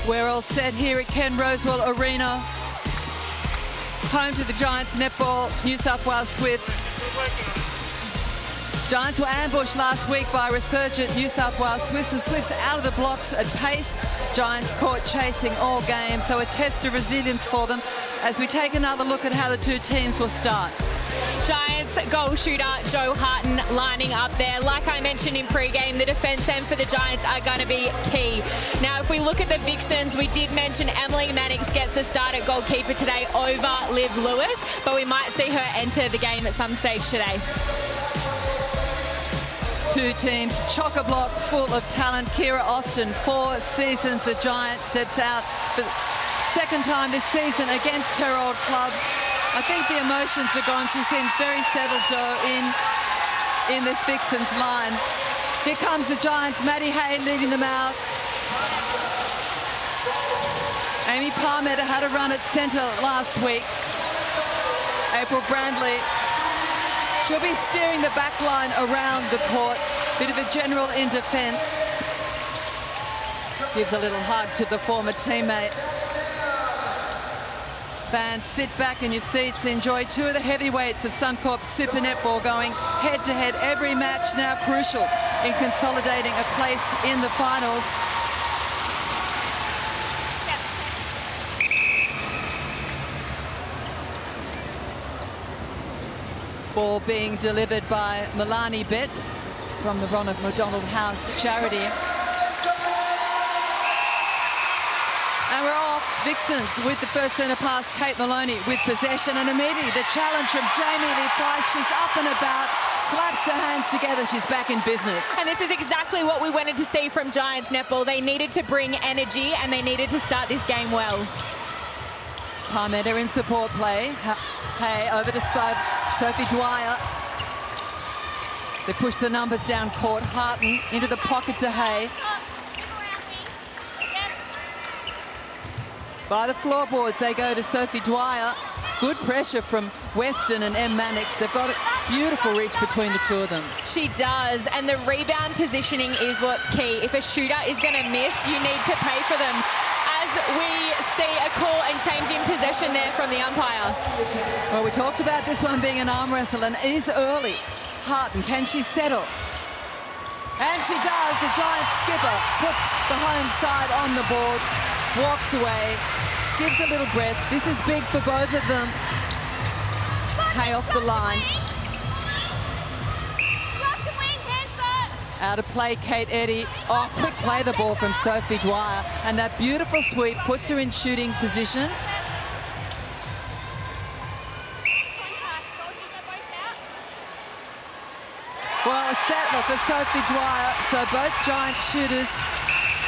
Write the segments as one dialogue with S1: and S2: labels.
S1: We're all set here at Ken Rosewell Arena, home to the Giants netball, New South Wales Swifts. Giants were ambushed last week by resurgent New South Wales Swifts. The Swifts out of the blocks at pace. Giants caught chasing all game, so a test of resilience for them as we take another look at how the two teams will start.
S2: Giants goal shooter Joe Harton lining up there. Like I mentioned in pre-game, the defence end for the Giants are going to be key. Now, if we look at the Vixens, we did mention Emily Mannix gets a start at goalkeeper today over Liv Lewis, but we might see her enter the game at some stage today.
S1: Two teams chock-a-block full of talent. Kira Austin, 4 seasons the Giants, steps out for the second time this season against her old club. I think the emotions are gone. She seems very settled, Joe, in this Vixens line. Here comes the Giants. Maddie Hay leading them out. Amy Parmeter had a run at centre last week. April Brandley, she'll be steering the back line around the court. Bit of a general in defence. Gives a little hug to the former teammate. Fans, sit back in your seats, enjoy two of the heavyweights of Suncorp Super Netball going head-to-head. Every match now crucial in consolidating a place in the finals. Ball being delivered by Milani Betts from the Ronald McDonald House charity. And we're off. Vixens with the first centre pass. Kate Maloney with possession, and immediately the challenge from Jamie Lee Price. She's up and about, slaps her hands together. She's back in business.
S2: And this is exactly what we wanted to see from Giants netball. They needed to bring energy and they needed to start this game well.
S1: Parmeter in support play. Hay over to Sophie Dwyer. They push the numbers down court. Harton into the pocket to Hay. By the floorboards, they go to Sophie Dwyer. Good pressure from Weston and M. Mannix. They've got a beautiful reach between the two of them.
S2: She does, and the rebound positioning is what's key. If a shooter is going to miss, you need to pay for them. As we see a call and change in possession there from the umpire.
S1: Well, we talked about this one being an arm wrestle, and it is early. Harton, can she settle? And she does. The Giants skipper puts the home side on the board, walks away, gives a little breath. This is big for both of them. Hay off the line. Out of play, Kate Eddy. Oh, quick play the ball from Sophie Dwyer. And that beautiful sweep puts her in shooting position. Well, a settler for Sophie Dwyer. So both Giants shooters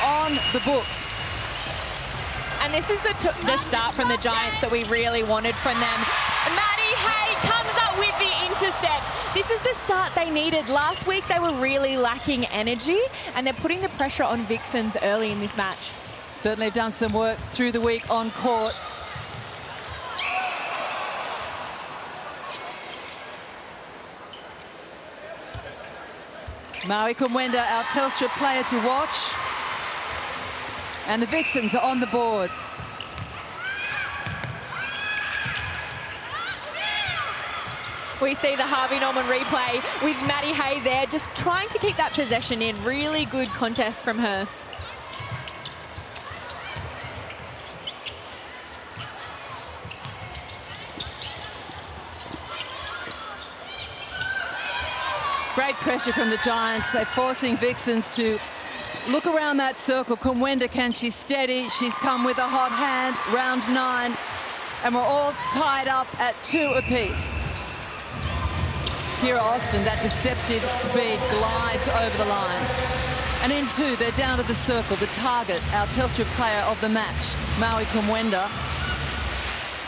S1: on the books.
S2: And this is the start from the Giants that we really wanted from them. Maddie Hay comes up with the intercept. This is the start they needed. Last week they were really lacking energy, and they're putting the pressure on Vixens early in this match.
S1: Certainly have done some work through the week on court. Maui Kumwenda, our Telstra player to watch. And the Vixens are on the board.
S2: We see the Harvey Norman replay with Maddie Hay there, just trying to keep that possession in. Really good contest from her.
S1: Great pressure from the Giants. They're forcing Vixens to look around that circle. Kumwenda, can she steady? She's come with a hot hand, round 9. And we're all tied up at 2 apiece. Kira Austin, that deceptive speed, glides over the line. And in 2, they're down to the circle. The target, our Telstra player of the match, Maui Kumwenda.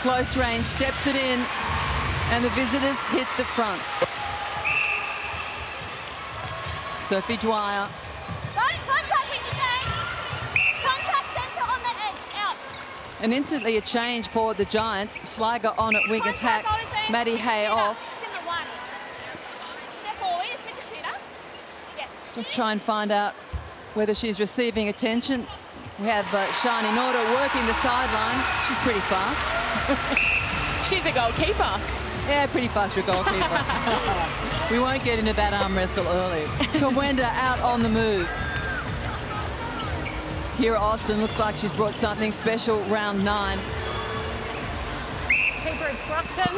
S1: Close range, steps it in, and the visitors hit the front. Sophie Dwyer. And instantly a change for the Giants. Sligo on at wing attack. Maddie Hay off. Just try and find out whether she's receiving attention. We have Shani Norda working the sideline. She's pretty fast.
S2: She's a goalkeeper.
S1: Yeah, pretty fast for a goalkeeper. We won't get into that arm wrestle early. Kawenda out on the move. Kira Austin looks like she's brought something special, round 9.
S3: Keeper instruction.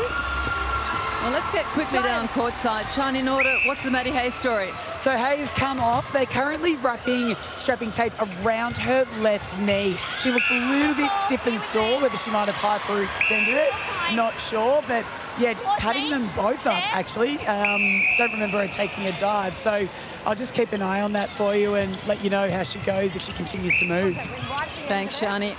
S1: Well, let's get quickly down courtside. Shani Norda, what's the Maddie Hayes story?
S4: So Hayes come off. They're currently wrapping strapping tape around her left knee. She looks a little bit stiff and sore, whether she might have hyperextended it, not sure. But yeah, just patting them both up, actually. Don't remember her taking a dive. So I'll just keep an eye on that for you and let you know how she goes if she continues to move.
S1: Thanks, Shani.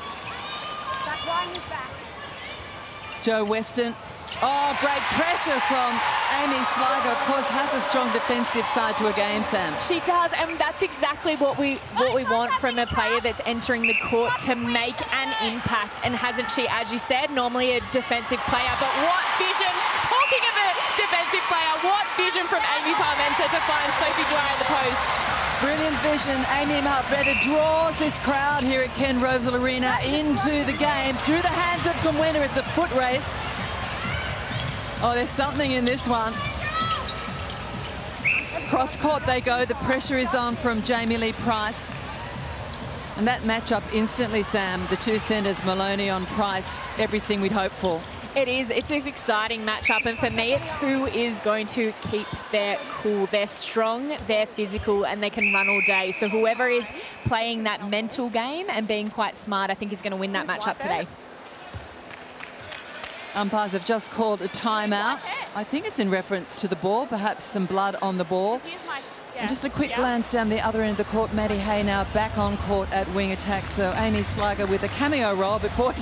S1: Joe Weston. Oh, great pressure from Amy Sligo. Of course, has a strong defensive side to a game, Sam.
S2: She does, and that's exactly what we want from a player that's entering the court, to make an impact. And hasn't she, as you said, normally a defensive player, but what vision, talking of a defensive player, what vision from Amy Parmenter to find Sophie Dwyer at the post.
S1: Brilliant vision. Amy Parmenter draws this crowd here at Ken Rosal Arena into the game through the hands of Kawenda. It's a foot race. Oh, there's something in this one. Cross court they go. The pressure is on from Jamie Lee Price. And that matchup instantly, Sam, the two centres, Maloney on Price, everything we'd hope for.
S2: It is. It's an exciting matchup, and for me, it's who is going to keep their cool. They're strong, they're physical, and they can run all day. So whoever is playing that mental game and being quite smart, I think is going to win that matchup today.
S1: Umpires have just called a timeout. I think it's in reference to the ball, perhaps some blood on the ball. And just a quick glance down the other end of the court. Maddie Hay now back on court at wing attack. So Amy Sligo with a cameo role, but boy,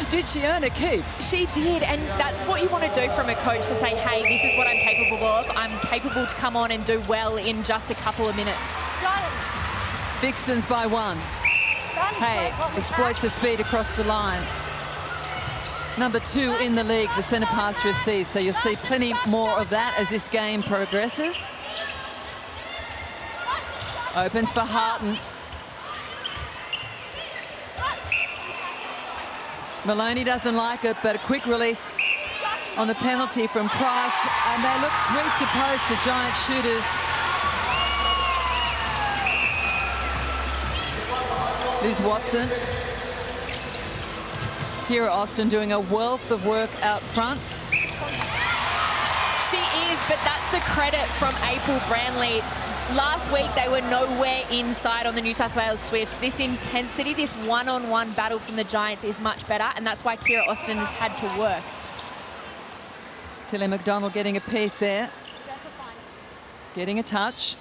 S1: did she earn a keep.
S2: She did, and that's what you want to do from a coach, to say, hey, this is what I'm capable of. I'm capable to come on and do well in just a couple of minutes.
S1: Vixens by 1. Hay exploits the speed across the line. Number 2 in the league, the centre pass receive. So you'll see plenty more of that as this game progresses. Opens for Harton. Maloney doesn't like it, but a quick release on the penalty from Price. And they look sweet to post, the Giant shooters. Liz Watson. Kira Austin doing a wealth of work out front.
S2: She is, but that's the credit from April Branley. Last week, they were nowhere inside on the New South Wales Swifts. This intensity, this one-on-one battle from the Giants is much better, and that's why Kira Austin has had to work.
S1: Tilly McDonald getting a piece there. Getting a touch.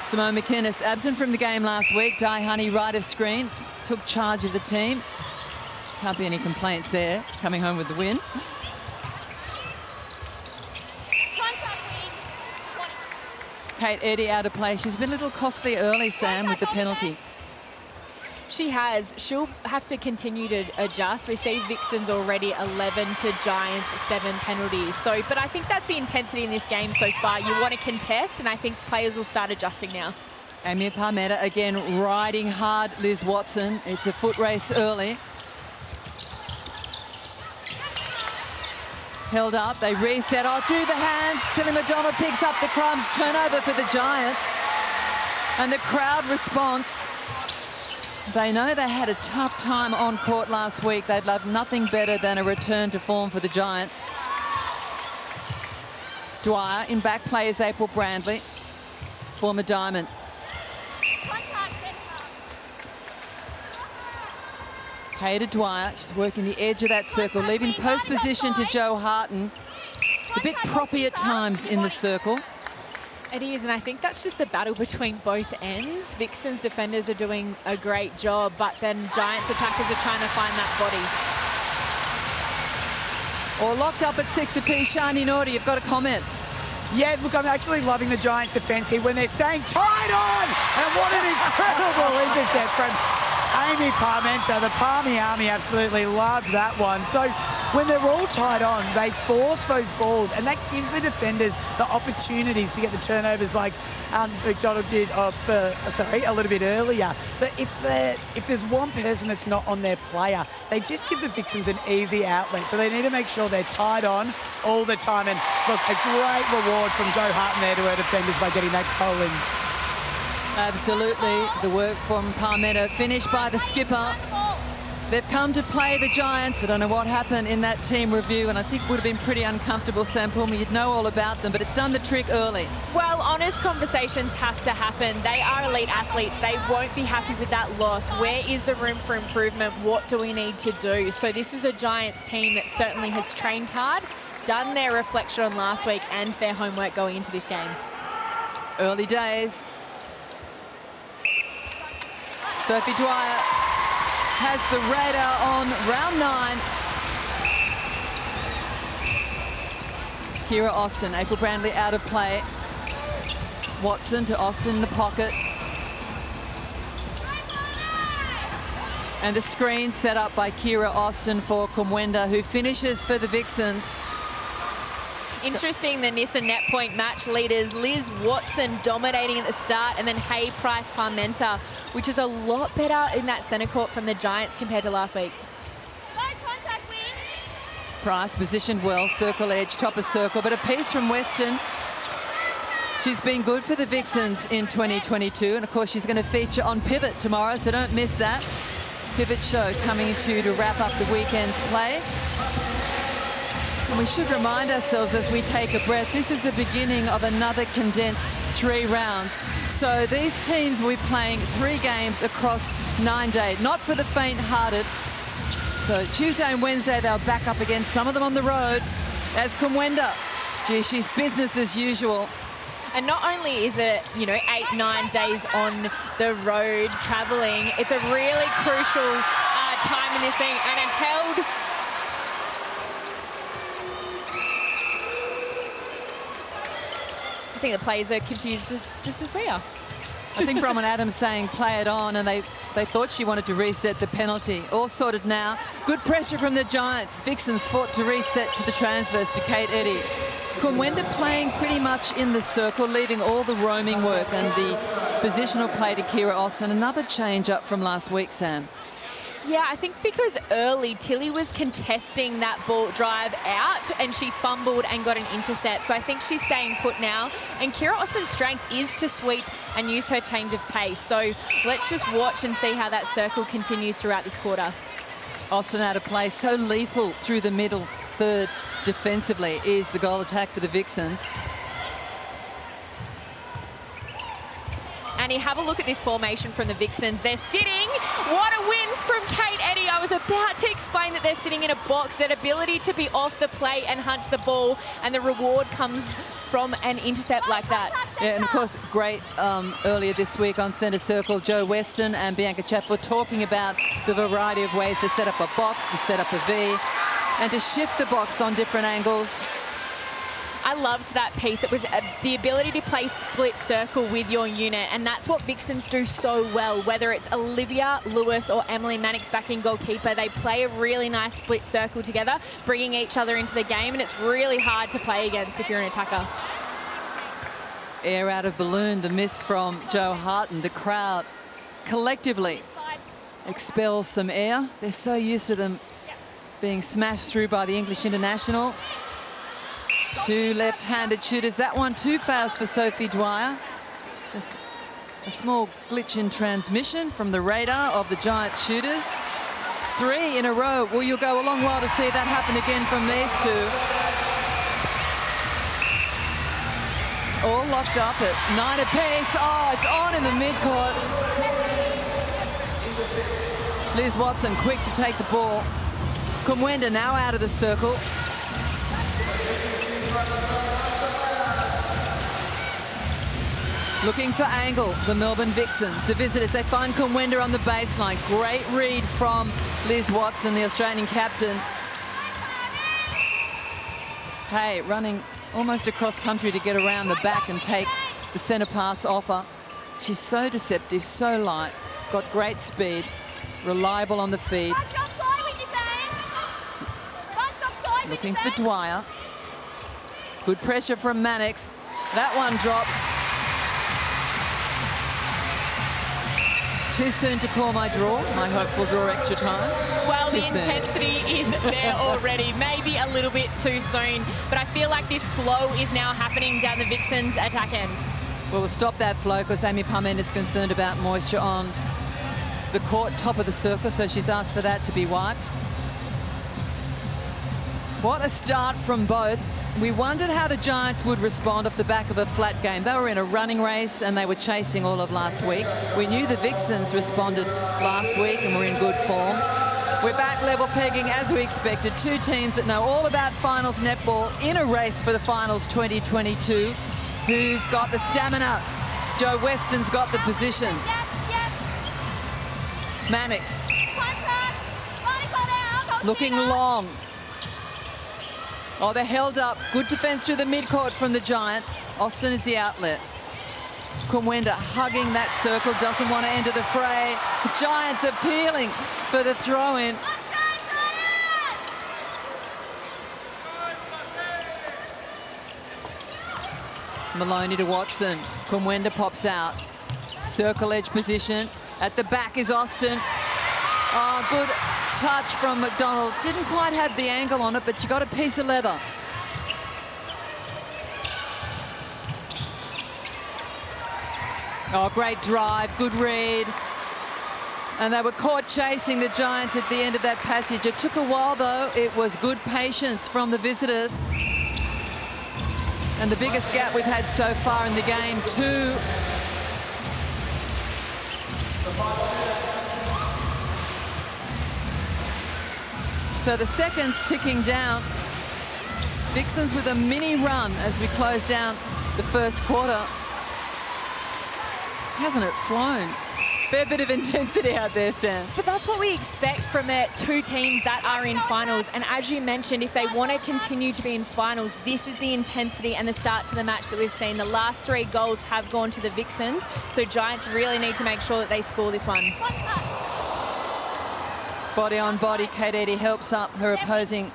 S1: Simone McInnes absent from the game last week. Di Honey right of screen. Took charge of the team. Can't be any complaints there, coming home with the win. Kate Eddy out of play. She's been a little costly early, Sam, with the penalty.
S2: She has. She'll have to continue to adjust. We see Vixens already 11 to Giants 7 penalties. So, but I think that's the intensity in this game so far. You want to contest, and I think players will start adjusting now.
S1: Amy Parmenter again riding hard Liz Watson. It's a foot race early. Held up, they reset. Oh, through the hands. Tilly McDonald picks up the crumbs. Turnover for the Giants. And the crowd response. They know they had a tough time on court last week. They'd love nothing better than a return to form for the Giants. Dwyer in back play is April Brandley, former Diamond. Hay to Dwyer. She's working the edge of that circle, leaving post position to Joe Harton. It's a bit proppy at times in the circle.
S2: It is, and I think that's just the battle between both ends. Vixens defenders are doing a great job, but then Giants attackers are trying to find that body.
S1: Or locked up at 6 apiece. Shani Norda, you've got a comment.
S4: Yeah, look, I'm actually loving the Giants' defence here when they're staying tight on. And what an incredible intercept from Amy Parmenter. The Palmy Army absolutely loved that one. So when they're all tied on, they force those balls, and that gives the defenders the opportunities to get the turnovers like McDonald did a little bit earlier. But if there's one person that's not on their player, they just give the Vixens an easy outlet. So they need to make sure they're tied on all the time. And look, a great reward from Jo Harton there to her defenders by getting that goal in.
S1: Absolutely. The work from Palmetto finished by the skipper. They've come to play the Giants. I don't know what happened in that team review, and I think would have been pretty uncomfortable, Sam Pulmer. You'd know all about them, but it's done the trick early.
S2: Well, honest conversations have to happen. They are elite athletes. They won't be happy with that loss. Where is the room for improvement? What do we need to do? So this is a Giants team that certainly has trained hard, done their reflection on last week and their homework going into this game.
S1: Early days. Sophie Dwyer has the radar on round 9. Kira Austin, April Brandley out of play. Watson to Austin in the pocket. And the screen set up by Kira Austin for Kumwenda, who finishes for the Vixens.
S2: Interesting, the Nissa net point match leaders, Liz Watson dominating at the start, and then Hay Price Parmenter, which is a lot better in that centre court from the Giants compared to last week.
S1: Price positioned well, circle edge, top of circle, but a piece from Weston. She's been good for the Vixens in 2022, and of course she's going to feature on Pivot tomorrow, so don't miss that. Pivot show coming to you to wrap up the weekend's play. And we should remind ourselves as we take a breath, this is the beginning of another condensed 3 rounds. So these teams will be playing 3 games across 9 days, not for the faint-hearted. So Tuesday and Wednesday, they'll back up again, some of them on the road, as Kumwenda. Gee, she's business as usual.
S2: And not only is it, 8-9 days on the road travelling, it's a really crucial time in this thing, and it held. I think the players are confused just as we are.
S1: I think Bronwyn Adams saying play it on, and they thought she wanted to reset the penalty. All sorted now. Good pressure from the Giants. Vixens fought to reset to the transverse to Kate Eddy. Kumwenda playing pretty much in the circle, leaving all the roaming work and the positional play to Kira Austin. Another change up from last week, Sam.
S2: Yeah, I think because early Tilly was contesting that ball drive out and she fumbled and got an intercept. So I think she's staying put now. And Kira Austin's strength is to sweep and use her change of pace. So let's just watch and see how that circle continues throughout this quarter.
S1: Austin out of play, so lethal through the middle third defensively is the goal attack for the Vixens.
S2: And you have a look at this formation from the Vixens. They're sitting. What a win from Kate Eddy. I was about to explain that they're sitting in a box. That ability to be off the plate and hunt the ball, and the reward comes from an intercept like that.
S1: Yeah, and of course, great earlier this week on centre circle, Jo Weston and Bianca Chafford talking about the variety of ways to set up a box, to set up a V, and to shift the box on different angles.
S2: I loved that piece. It was the ability to play split circle with your unit, and that's what Vixens do so well. Whether it's Olivia Lewis or Emily Mannix back in goalkeeper, they play a really nice split circle together, bringing each other into the game, and it's really hard to play against if you're an attacker.
S1: Air out of balloon, the miss from Jo Harton. The crowd collectively expels some air. They're so used to them being smashed through by the English international. 2 left-handed shooters. That one, 2 fouls for Sophie Dwyer. Just a small glitch in transmission from the radar of the Giant shooters. 3 in a row. Well, you'll go a long while to see that happen again from these 2. All locked up at 9 apiece. Oh, it's on in the midcourt. Liz Watson quick to take the ball. Kumwenda now out of the circle. Looking for angle, the Melbourne Vixens. The visitors, they find Kumwenda on the baseline. Great read from Liz Watson, the Australian captain. Hey, running almost across country to get around the back and take the centre pass offer. She's so deceptive, so light, got great speed, reliable on the feed. Looking for Dwyer. Good pressure from Mannix. That one drops. Too soon to call my draw, my hopeful draw extra time.
S2: Well,
S1: Too
S2: the
S1: soon.
S2: intensity is there already. Maybe a little bit too soon, but I feel like this flow is now happening down the Vixens attack end.
S1: Well, we'll stop that flow because Amy Parman is concerned about moisture on the court, top of the circle, so she's asked for that to be wiped. What a start from both. We wondered how the Giants would respond off the back of a flat game. They were in a running race and they were chasing all of last week. We knew the Vixens responded last week and were in good form. We're back level pegging as we expected. Two teams that know all about finals netball in a race for the finals 2022. Who's got the stamina? Joe Weston's got the position. Mannix looking long. Oh, they're held up. Good defence through the midcourt from the Giants. Austin is the outlet. Kumwenda hugging that circle, doesn't want to enter the fray. Giants appealing for the throw-in. Maloney to Watson. Kumwenda pops out. Circle edge position. At the back is Austin. Oh, good touch from McDonald. Didn't quite have the angle on it, but you got a piece of leather. Oh, great drive, good read. And they were caught chasing the Giants at the end of that passage. It took a while, though. It was good patience from the visitors. And the biggest gap we've had so far in the game, 2. So the seconds ticking down. Vixens with a mini run as we close down the first quarter. Hasn't it flown? Fair bit of intensity out there, Sam.
S2: But that's what we expect from two teams that are in finals. And as you mentioned, if they want to continue to be in finals, this is the intensity and the start to the match that we've seen. The last 3 goals have gone to the Vixens. So Giants really need to make sure that they score this one.
S1: Body on body, Kate Eddy helps up her opposing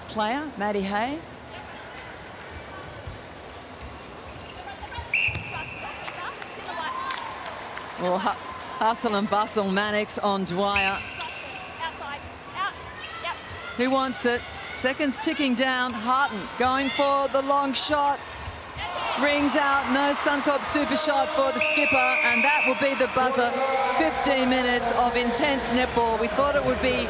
S1: player, Maddie Hay. Well, hustle and bustle, Mannix on Dwyer. Who wants it? Seconds ticking down. Harton going for the long shot. Rings out, no Suncorp super shot for the skipper, and that will be the buzzer. 15 minutes of intense netball. We thought it would be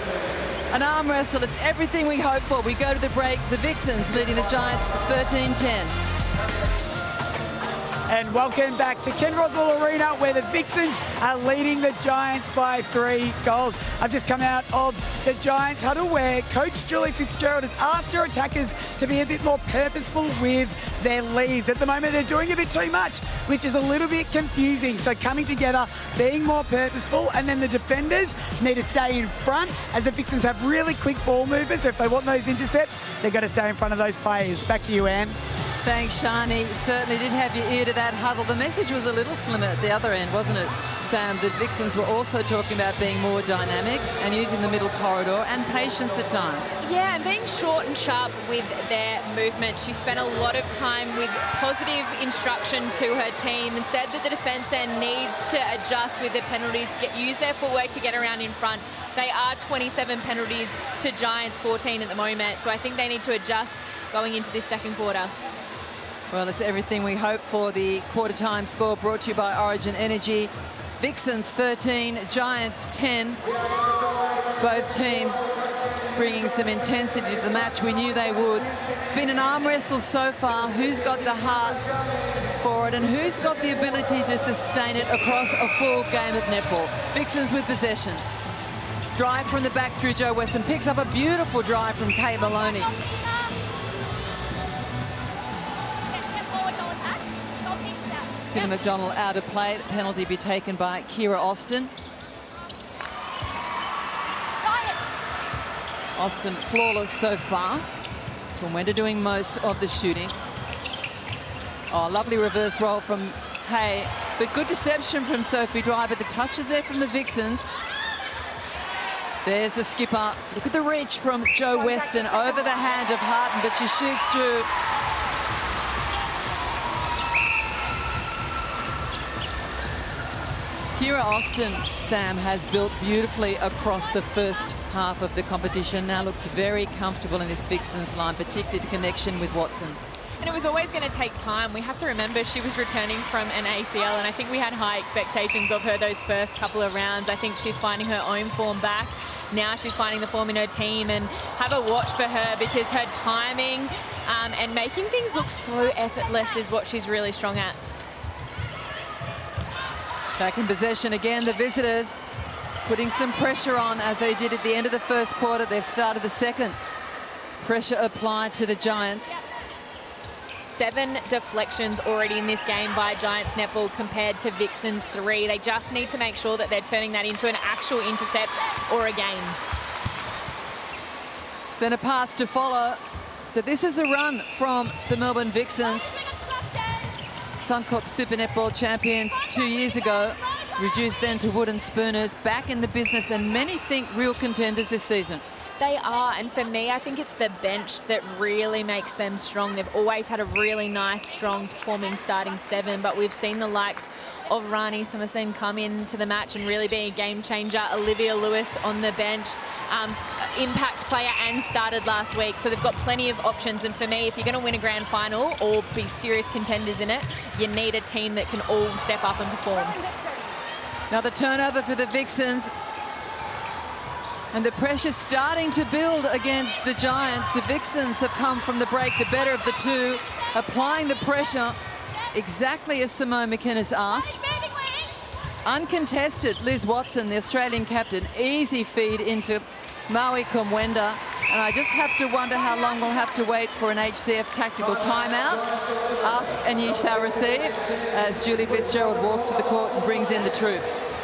S1: an arm wrestle. It's everything we hoped for. We go to the break. The Vixens leading the Giants 13-10.
S4: And welcome back to Ken Roswell Arena, where the Vixens are leading the Giants by 3 goals. I've just come out of the Giants huddle where Coach Julie Fitzgerald has asked her attackers to be a bit more purposeful with their leads. At the moment, they're doing a bit too much, which is a little bit confusing. So coming together, being more purposeful, and then the defenders need to stay in front as the Vixens have really quick ball movements. So if they want those intercepts, they've got to stay in front of those players. Back to you, Anne.
S1: Thanks, Shani. Certainly did have your ear to that huddle. The message was a little slimmer at the other end, wasn't it, Sam? The Vixens were also talking about being more dynamic and using the middle corridor and patience at times.
S2: Yeah, and being short and sharp with their movement. She spent a lot of time with positive instruction to her team and said that the defence end needs to adjust with their penalties, use their footwork to get around in front. They are 27 penalties to Giants 14 at the moment, so I think they need to adjust going into this second quarter.
S1: Well, it's everything we hope for. The quarter time score brought to you by Origin Energy. Vixens 13, Giants 10. Both teams bringing some intensity to the match. We knew they would. It's been an arm wrestle so far. Who's got the heart for it and who's got the ability to sustain it across a full game of netball? Vixens with possession. Drive from the back through Joe Weston. Picks up a beautiful drive from Kate Maloney. Tina McDonald out of play. The penalty be taken by Kira Austin. Austin flawless so far. Kumwenda doing most of the shooting. Oh, lovely reverse roll from Hay. But good deception from Sophie Dry, but the touches there from the Vixens. There's the skipper. Look at the reach from Jo Weston over the hand of Harton, but she shoots through. Kira Austin, Sam, has built beautifully across the first half of the competition. Now looks very comfortable in this Vixens line, particularly the connection with Watson.
S2: And it was always going to take time. We have to remember she was returning from an ACL, and I think we had high expectations of her those first couple of rounds. I think she's finding her own form back. Now she's finding the form in her team, and have a watch for her because her timing and making things look so effortless is what she's really strong at.
S1: Back in possession again, the visitors putting some pressure on as they did at the end of the first quarter. They've started the second. Pressure applied to the Giants.
S2: 7 deflections already in this game by Giants netball compared to Vixens 3. They just need to make sure that they're turning that into an actual intercept or a game.
S1: Centre pass to follow. So this is a run from the Melbourne Vixens. Suncorp Super Netball champions 2 years ago. Reduced then to wooden spooners. Back in the business, and many think real contenders this season.
S2: They are, and for me, I think it's the bench that really makes them strong. They've always had a really nice, strong performing starting 7, but we've seen the likes of Rani Summerson come into the match and really be a game changer. Olivia Lewis on the bench, impact player, and started last week. So they've got plenty of options, and for me, if you're going to win a grand final or be serious contenders in it, you need a team that can all step up and perform.
S1: Now the turnover for the Vixens. And the pressure's starting to build against the Giants. The Vixens have come from the break, the better of the two, applying the pressure exactly as Simone McInnes asked. Uncontested, Liz Watson, the Australian captain, easy feed into Maui Kumwenda. And I just have to wonder how long we'll have to wait for an HCF tactical timeout. Ask and ye shall receive, as Julie Fitzgerald walks to the court and brings in the troops.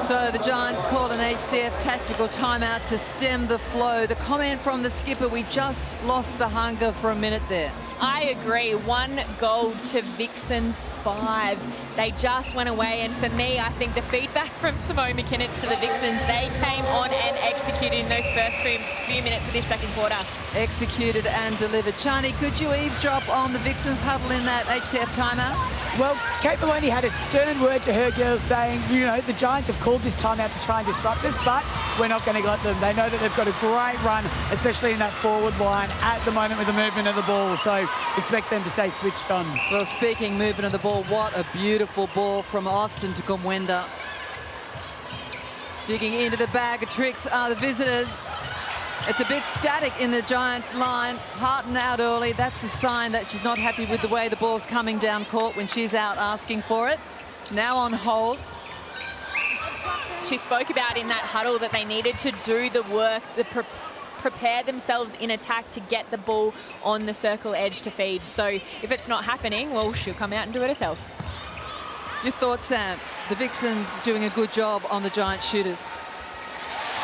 S1: So the Giants called an HCF tactical timeout to stem the flow. The comment from the skipper, we just lost the hunger for a minute there.
S2: I agree. 1 goal to Vixens 5. They just went away, and for me, I think the feedback from Simone McInnes to the Vixens, they came on and executed in those first few minutes of this second quarter.
S1: Executed and delivered. Chani, could you eavesdrop on the Vixens huddle in that HCF timeout?
S4: Well, Kate Maloney had a stern word to her girls saying, you know, the Giants have called this timeout to try and disrupt us, but we're not going to let them. They know that they've got a great run, especially in that forward line at the moment with the movement of the ball. So expect them to stay switched on.
S1: Well, speaking movement of the ball, what a beautiful ball from Austin to Kumwenda. Digging into the bag of tricks are the visitors. It's a bit static in the Giants line. Harton out early. That's a sign that she's not happy with the way the ball's coming down court when she's out asking for it. Now on hold.
S2: She spoke about in that huddle that they needed to do the work, prepare themselves in attack to get the ball on the circle edge to feed. So if it's not happening, well, she'll come out and do it herself.
S1: Your thoughts, Sam? The Vixens doing a good job on the Giant shooters.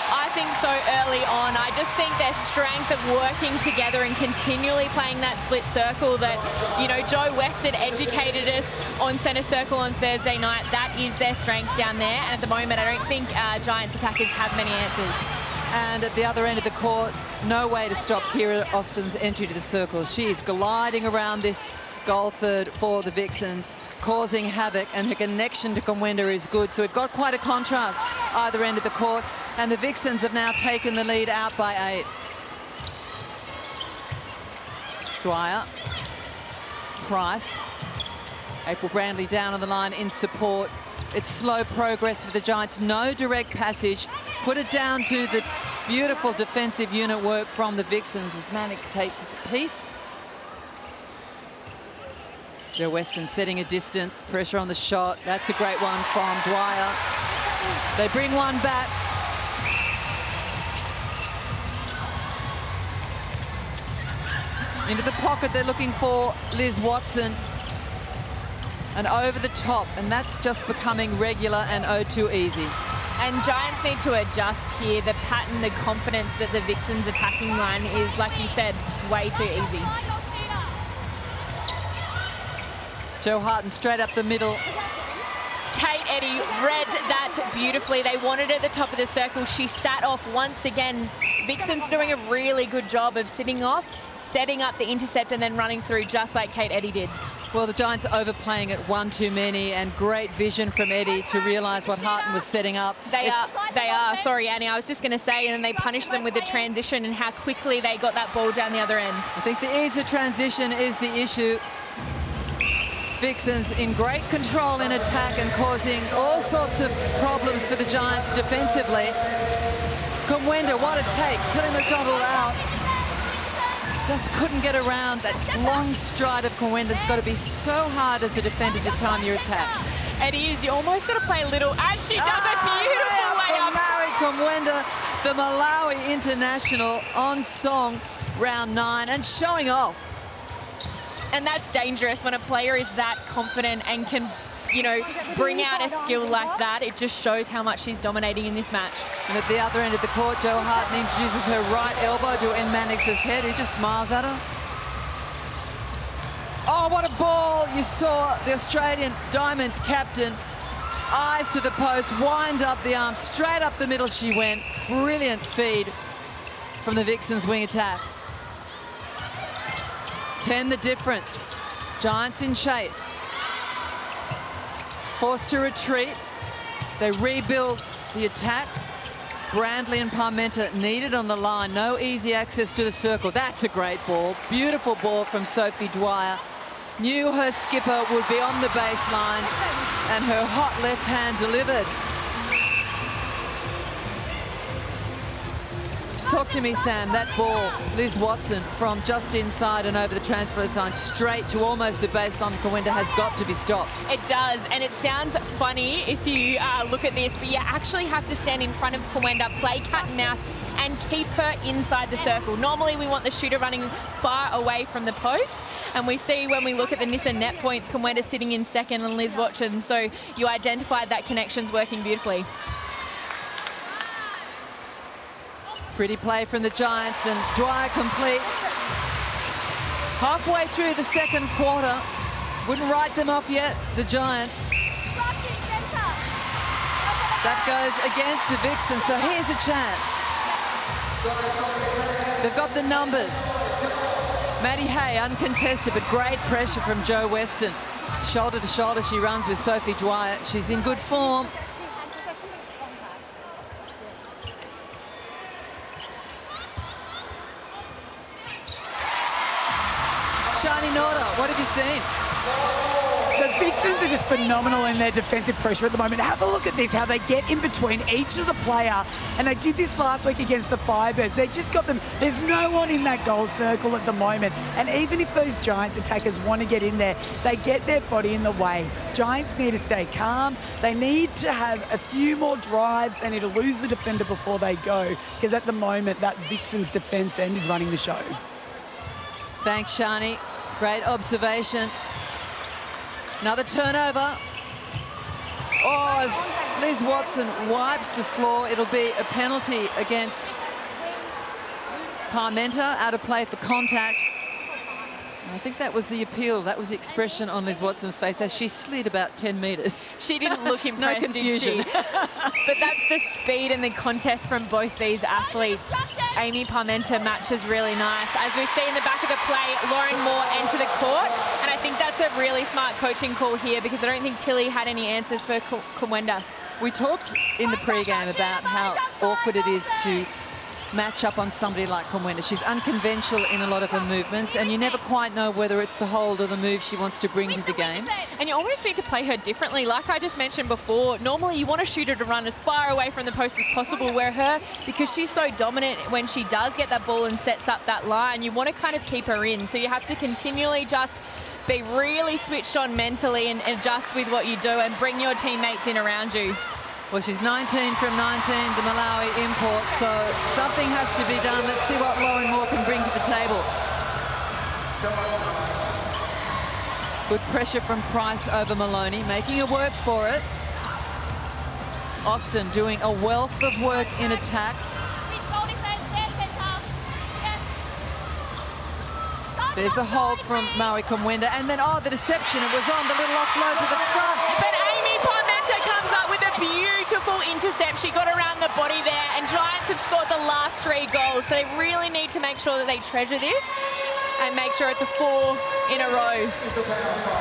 S2: I think so early on. I just think their strength of working together and continually playing that split circle that, you know, Jo Weston educated us on centre circle on Thursday night. That is their strength down there. And at the moment, I don't think Giants attackers have many answers.
S1: And at the other end of the court, no way to stop Kira Austin's entry to the circle. She is gliding around this goal third for the Vixens, causing havoc, and her connection to Conwenda is good. So we've got quite a contrast either end of the court, and the Vixens have now taken the lead out by 8. Dwyer, Price, April Brandley down on the line in support. It's slow progress for the Giants, no direct passage. Put it down to the beautiful defensive unit work from the Vixens as Manick takes a piece. Joe Weston setting a distance, pressure on the shot. That's a great one from Dwyer. They bring one back. Into the pocket, they're looking for Liz Watson. And over the top, and that's just becoming regular and oh too easy.
S2: And Giants need to adjust here. The pattern, the confidence that the Vixens attacking line is, like you said, way too easy.
S1: Jo Harten straight up the middle.
S2: Kate Eddy read that beautifully. They wanted her at the top of the circle. She sat off once again. Vixens doing a really good job of sitting off, setting up the intercept and then running through just like Kate Eddy did.
S1: Well, the Giants overplaying it one too many, and great vision from Eddy to realise what Harten was setting up.
S2: They are. Sorry, Annie, I was just going to say, and they punished them with the transition and how quickly they got that ball down the other end.
S1: I think the ease of transition is the issue. Vixens in great control in attack and causing all sorts of problems for the Giants defensively. Conwenda, what a take. Tilly McDonald out. Just couldn't get around that long stride of Conwenda. It's got to be so hard as a defender to time your attack.
S2: It is. You almost got to play a little, as she does a beautiful way up.
S1: Mary Conwenda, the Malawi international, on song, round 9, and showing off.
S2: And that's dangerous when a player is that confident and can, you know, bring out a skill like that. It just shows how much she's dominating in this match.
S1: And at the other end of the court, Jo Harten introduces her right elbow to Ann Mannix's head, who just smiles at her. Oh, what a ball. You saw the Australian Diamonds captain, eyes to the post, wind up the arm, straight up the middle she went. Brilliant feed from the Vixens wing attack. 10 the difference. Giants in chase. Forced to retreat. They rebuild the attack. Brandley and Parmenter needed on the line. No easy access to the circle. That's a great ball. Beautiful ball from Sophie Dwyer. Knew her skipper would be on the baseline, and her hot left hand delivered. Talk to me, Sam. That ball, Liz Watson, from just inside and over the transfer line straight to almost the baseline. Conwenda has got to be stopped.
S2: It does, and it sounds funny if you look at this, but you actually have to stand in front of Conwenda, play cat and mouse, and keep her inside the circle. Normally, we want the shooter running far away from the post, and we see when we look at the Nissan net points, Conwenda sitting in second and Liz Watson, so you identified that connection's working beautifully.
S1: Pretty play from the Giants, and Dwyer completes. Halfway through the second quarter. Wouldn't write them off yet, the Giants. That goes against the Vixens, so here's a chance. They've got the numbers. Maddie Hay uncontested, but great pressure from Jo Weston. Shoulder to shoulder she runs with Sophie Dwyer. She's in good form. Shani Norda, what have you seen?
S4: The Vixens are just phenomenal in their defensive pressure at the moment. Have a look at this, how they get in between each of the player. And they did this last week against the Firebirds. They just got them. There's no one in that goal circle at the moment. And even if those Giants attackers want to get in there, they get their body in the way. Giants need to stay calm. They need to have a few more drives. They need to lose the defender before they go. Because at the moment, that Vixens defence end is running the show.
S1: Thanks, Shani. Great observation. Another turnover. Oh, as Liz Watson wipes the floor, it'll be a penalty against Parmenter, out of play for contact. I think that was the appeal. That was the expression on Liz Watson's face as she slid about 10 metres.
S2: She didn't look impressed,
S1: No confusion.
S2: did she? But that's the speed and the contest from both these athletes. Amy Parmenter matches really nice. As we see in the back of the play, Lauren Moore enter the court. And I think that's a really smart coaching call here because I don't think Tilly had any answers for Kumwenda.
S1: We talked in the pre-game about how awkward it is to match up on somebody like Kumwenda. She's unconventional in a lot of her movements, and you never quite know whether it's the hold or the move she wants to bring to the game.
S2: And you almost need to play her differently. Like I just mentioned before, normally you want to shoot her to run as far away from the post as possible, where her, because she's so dominant when she does get that ball and sets up that line, you want to kind of keep her in. So you have to continually just be really switched on mentally and adjust with what you do and bring your teammates in around you.
S1: Well, she's 19 from 19, the Malawi import, so something has to be done. Let's see what Lauren Moore can bring to the table. Good pressure from Price over Maloney, making her work for it. Austin doing a wealth of work in attack. There's a hold from Maui Kumwenda, and then, oh, the deception, it was on the little offload to the front.
S2: But Amy Parmenter comes up with a beautiful intercept. She got around the body there, and Giants have scored the last 3 goals, so they really need to make sure that they treasure this and make sure it's a 4 in a row.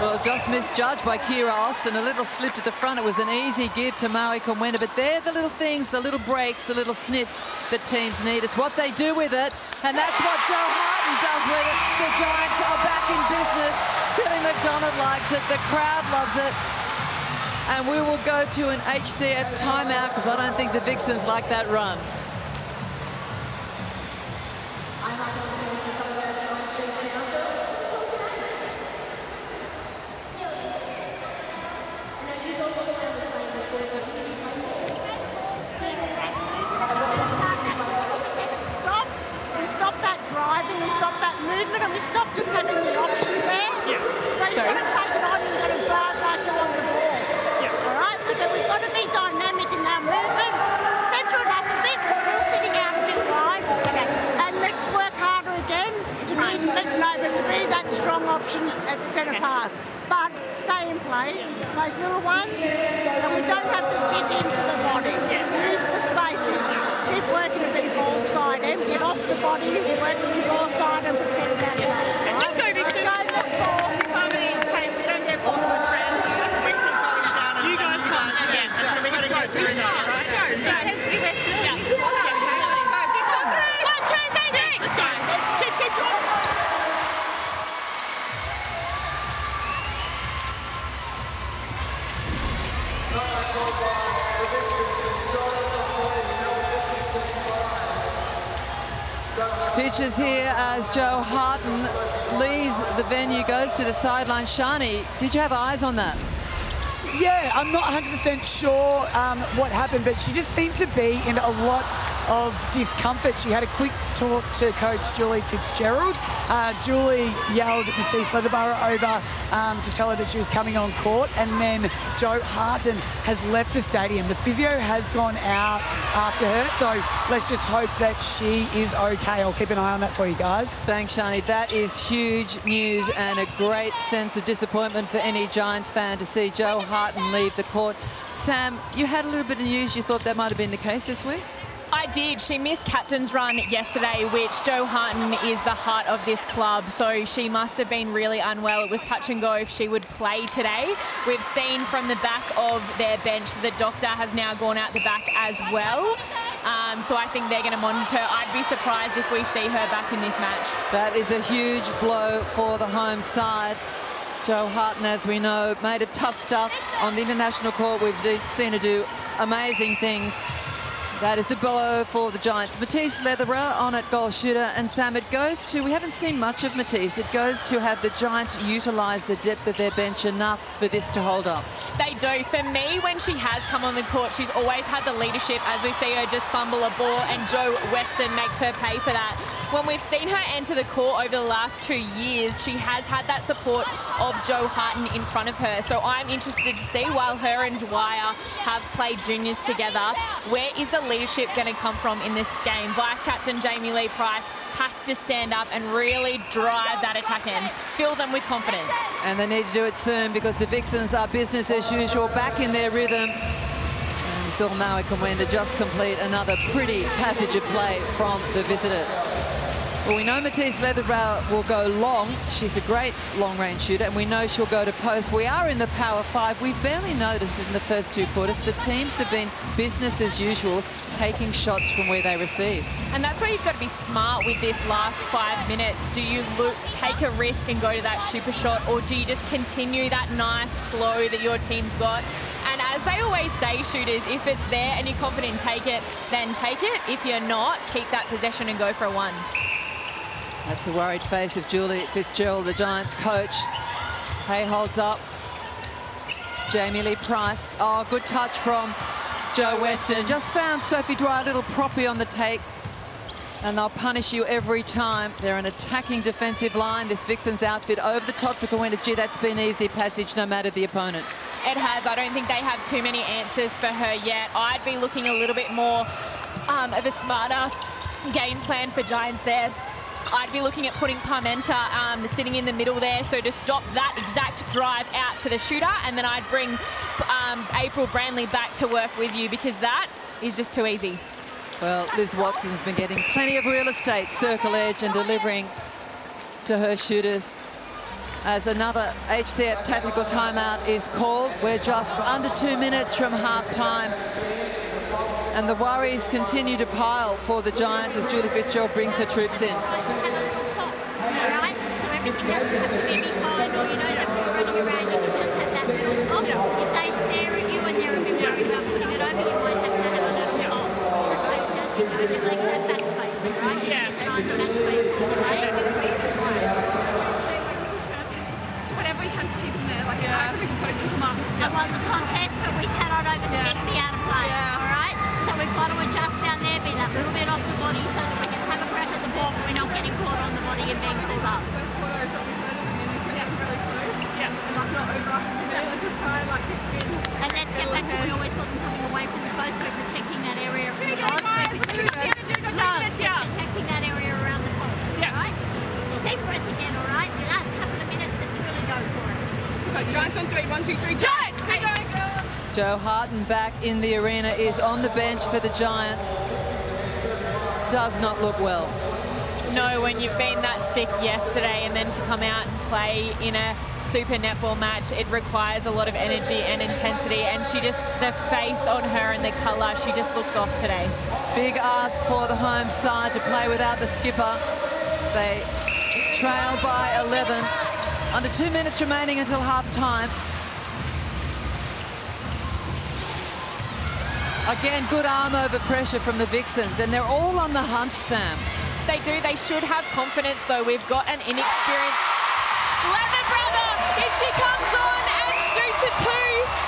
S1: Well, just misjudged by Kira Austin. A little slip to the front. It was an easy give to Maui Kumwenda, but they're the little things, the little breaks, the little sniffs that teams need. It's what they do with it, and that's what Joe Harton does with it. The Giants are back in business. Tilly McDonald likes it. The crowd loves it. And we will go to an HCF timeout because I don't think the Vixens like that run.
S3: And we stopped just having the options there. Yeah. So you've got to take it on and you've got to drive like you want the ball. Yeah. All right? But then we've got to be dynamic in our movement. Centre it up a bit. We're still sitting out a bit wide. Okay. And let's work harder again to be that strong option at centre pass. But stay in play, those little ones, and we don't have to dig into the body. Use the space. Keep working to be ball side and get off the body, work to be ball side and protect that base. Right? Let's go, Vixen. Let's go, next ball. We don't get balls for transfers. We keep going down. You guys come. Yeah, so we've got to go through that, right? Let's go. Intensity, we're still in this water. One, two, three. Let's go. Keep going.
S1: Pitches here as Joe Harton leaves the venue, goes to the sideline. Shani, did you have eyes on that?
S4: Yeah, I'm not 100% sure what happened, but she just seemed to be in a lot of discomfort. She had a quick talk to coach Julie Fitzgerald. Julie yelled Matisse Leatherborough over to tell her that she was coming on court, and then Joe Harton has left the stadium. The physio has gone out after her, so let's just hope that she is okay. I'll keep an eye on that for you guys.
S1: Thanks, Shani. That is huge news and a great sense of disappointment for any Giants fan to see Joe Harton leave the court. Sam, you had a little bit of news. You thought that might have been the case this week?
S2: I did. She missed captain's run yesterday, which Joe Harton is the heart of this club, so she must have been really unwell. It was touch and go if she would play today. We've seen from the back of their bench the doctor has now gone out the back as well. So I think they're going to monitor. I'd be surprised if we see her back in this match.
S1: That is a huge blow for the home side. Joe Harton, as we know, made of tough stuff on the international court. We've seen her do amazing things. That is a blow for the Giants. Matisse Leatherborough on at goal shooter, and Sam, it goes to, we haven't seen much of Matisse, it goes to have the Giants utilise the depth of their bench enough for this to hold up.
S2: They do. For me, when she has come on the court, she's always had the leadership, as we see her just fumble a ball, and Joe Weston makes her pay for that. When we've seen her enter the court over the last 2 years, she has had that support of Joe Harton in front of her. So I'm interested to see, while her and Dwyer have played juniors together, where is the leadership going to come from in this game? Vice captain Jamie Lee Price has to stand up and really drive that attack end, fill them with confidence.
S1: And they need to do it soon because the Vixens are business as usual, back in their rhythm. And we saw Maui Kamwenda just complete another pretty passage of play from the visitors. Well, we know Matisse Leatherbrow will go long. She's a great long-range shooter, and we know she'll go to post. We are in the Power 5. We barely noticed it in the first 2 quarters. The teams have been business as usual, taking shots from where they receive.
S2: And that's where you've got to be smart with this last 5 minutes. Do you take a risk and go to that super shot, or do you just continue that nice flow that your team's got? And as they always say, shooters, if it's there and you're confident, take it, then take it. If you're not, keep that possession and go for a 1.
S1: That's the worried face of Julie Fitzgerald, the Giants coach. Hay holds up. Jamie Lee Price. Oh, good touch from Jo Weston. Just found Sophie Dwyer a little proppy on the take. And they'll punish you every time. They're an attacking defensive line. This Vixens outfit over the top for Kawenda. Gee, that's been easy passage no matter the opponent.
S2: It has. I don't think they have too many answers for her yet. I'd be looking a little bit more of a smarter game plan for Giants there. I'd be looking at putting Parmenta sitting in the middle there, so to stop that exact drive out to the shooter, and then I'd bring April Brandley back to work with you, because that is just too easy.
S1: Well, Liz Watson's been getting plenty of real estate, circle edge, and delivering to her shooters. As another HCF tactical timeout is called. We're just under 2 minutes from half-time. And the worries continue to pile for the Giants as Julie Fitzgerald brings her troops in.
S3: All right, so everything doesn't have to be behind, or you don't have to be running around. You can just have that little pop. If they stare at you and they're a bit worried about putting it over, you might have to have a little pop. Okay, don't you really like that backspace, all right?
S5: Yeah.
S3: And on the backspace, all right?
S5: Whatever we can to keep them there, like, I think we've just got to keep them up.
S3: I won the contest, but we cannot overtake me out of play, all right? So we've got to adjust down there, be that little bit off the body so that we can have a crack at the ball, but we're not getting caught on the body and being pulled up. And let's get back to we always want them coming away from the post. We're protecting that area of the post. We're protecting that area around the post. Right? Deep breath again, all right? The last couple of minutes, let's really go for it.
S5: We've got Giants on 3. 1, 2, 3. Giants!
S3: Hey.
S1: Jo Harton back in the arena, is on the bench for the Giants. Does not look well.
S2: No, when you've been that sick yesterday and then to come out and play in a super netball match, it requires a lot of energy and intensity, and she just, the face on her and the colour, she just looks off today.
S1: Big ask for the home side to play without the skipper. They trail by 11. Under 2 minutes remaining until half-time. Again, good arm over pressure from the Vixens, and they're all on the hunt, Sam.
S2: They do. They should have confidence, though. We've got an inexperienced Leatherbrow. Here she comes on and shoots a 2.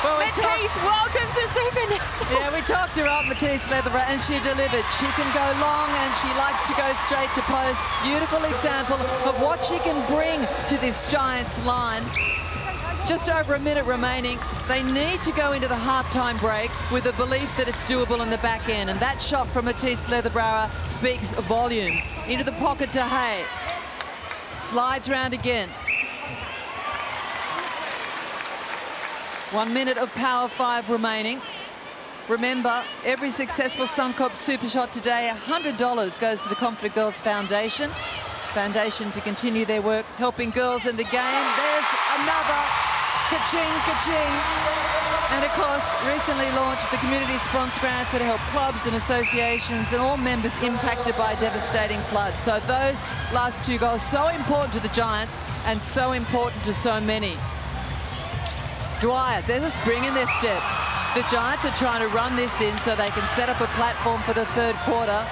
S1: Well,
S2: Matisse, welcome to Super Netball.
S1: Yeah, we talked her up, Matisse Leatherbrow, and she delivered. She can go long, and she likes to go straight to post. Beautiful example of what she can bring to this Giants line. Just over a minute remaining. They need to go into the halftime break with a belief that it's doable in the back end. And that shot from Matisse Leatherbrow speaks volumes. Into the pocket to Hay. Slides round again. 1 minute of Power 5 remaining. Remember, every successful Suncorp super shot today, $100 goes to the Confident Girls Foundation. Foundation to continue their work helping girls in the game. There's another. Ka-ching, ka-ching. And of course, recently launched the community sponsor grants that help clubs and associations and all members impacted by devastating floods. So those last 2 goals, so important to the Giants and so important to so many. Dwyer, there's a spring in their step. The Giants are trying to run this in so they can set up a platform for the third quarter.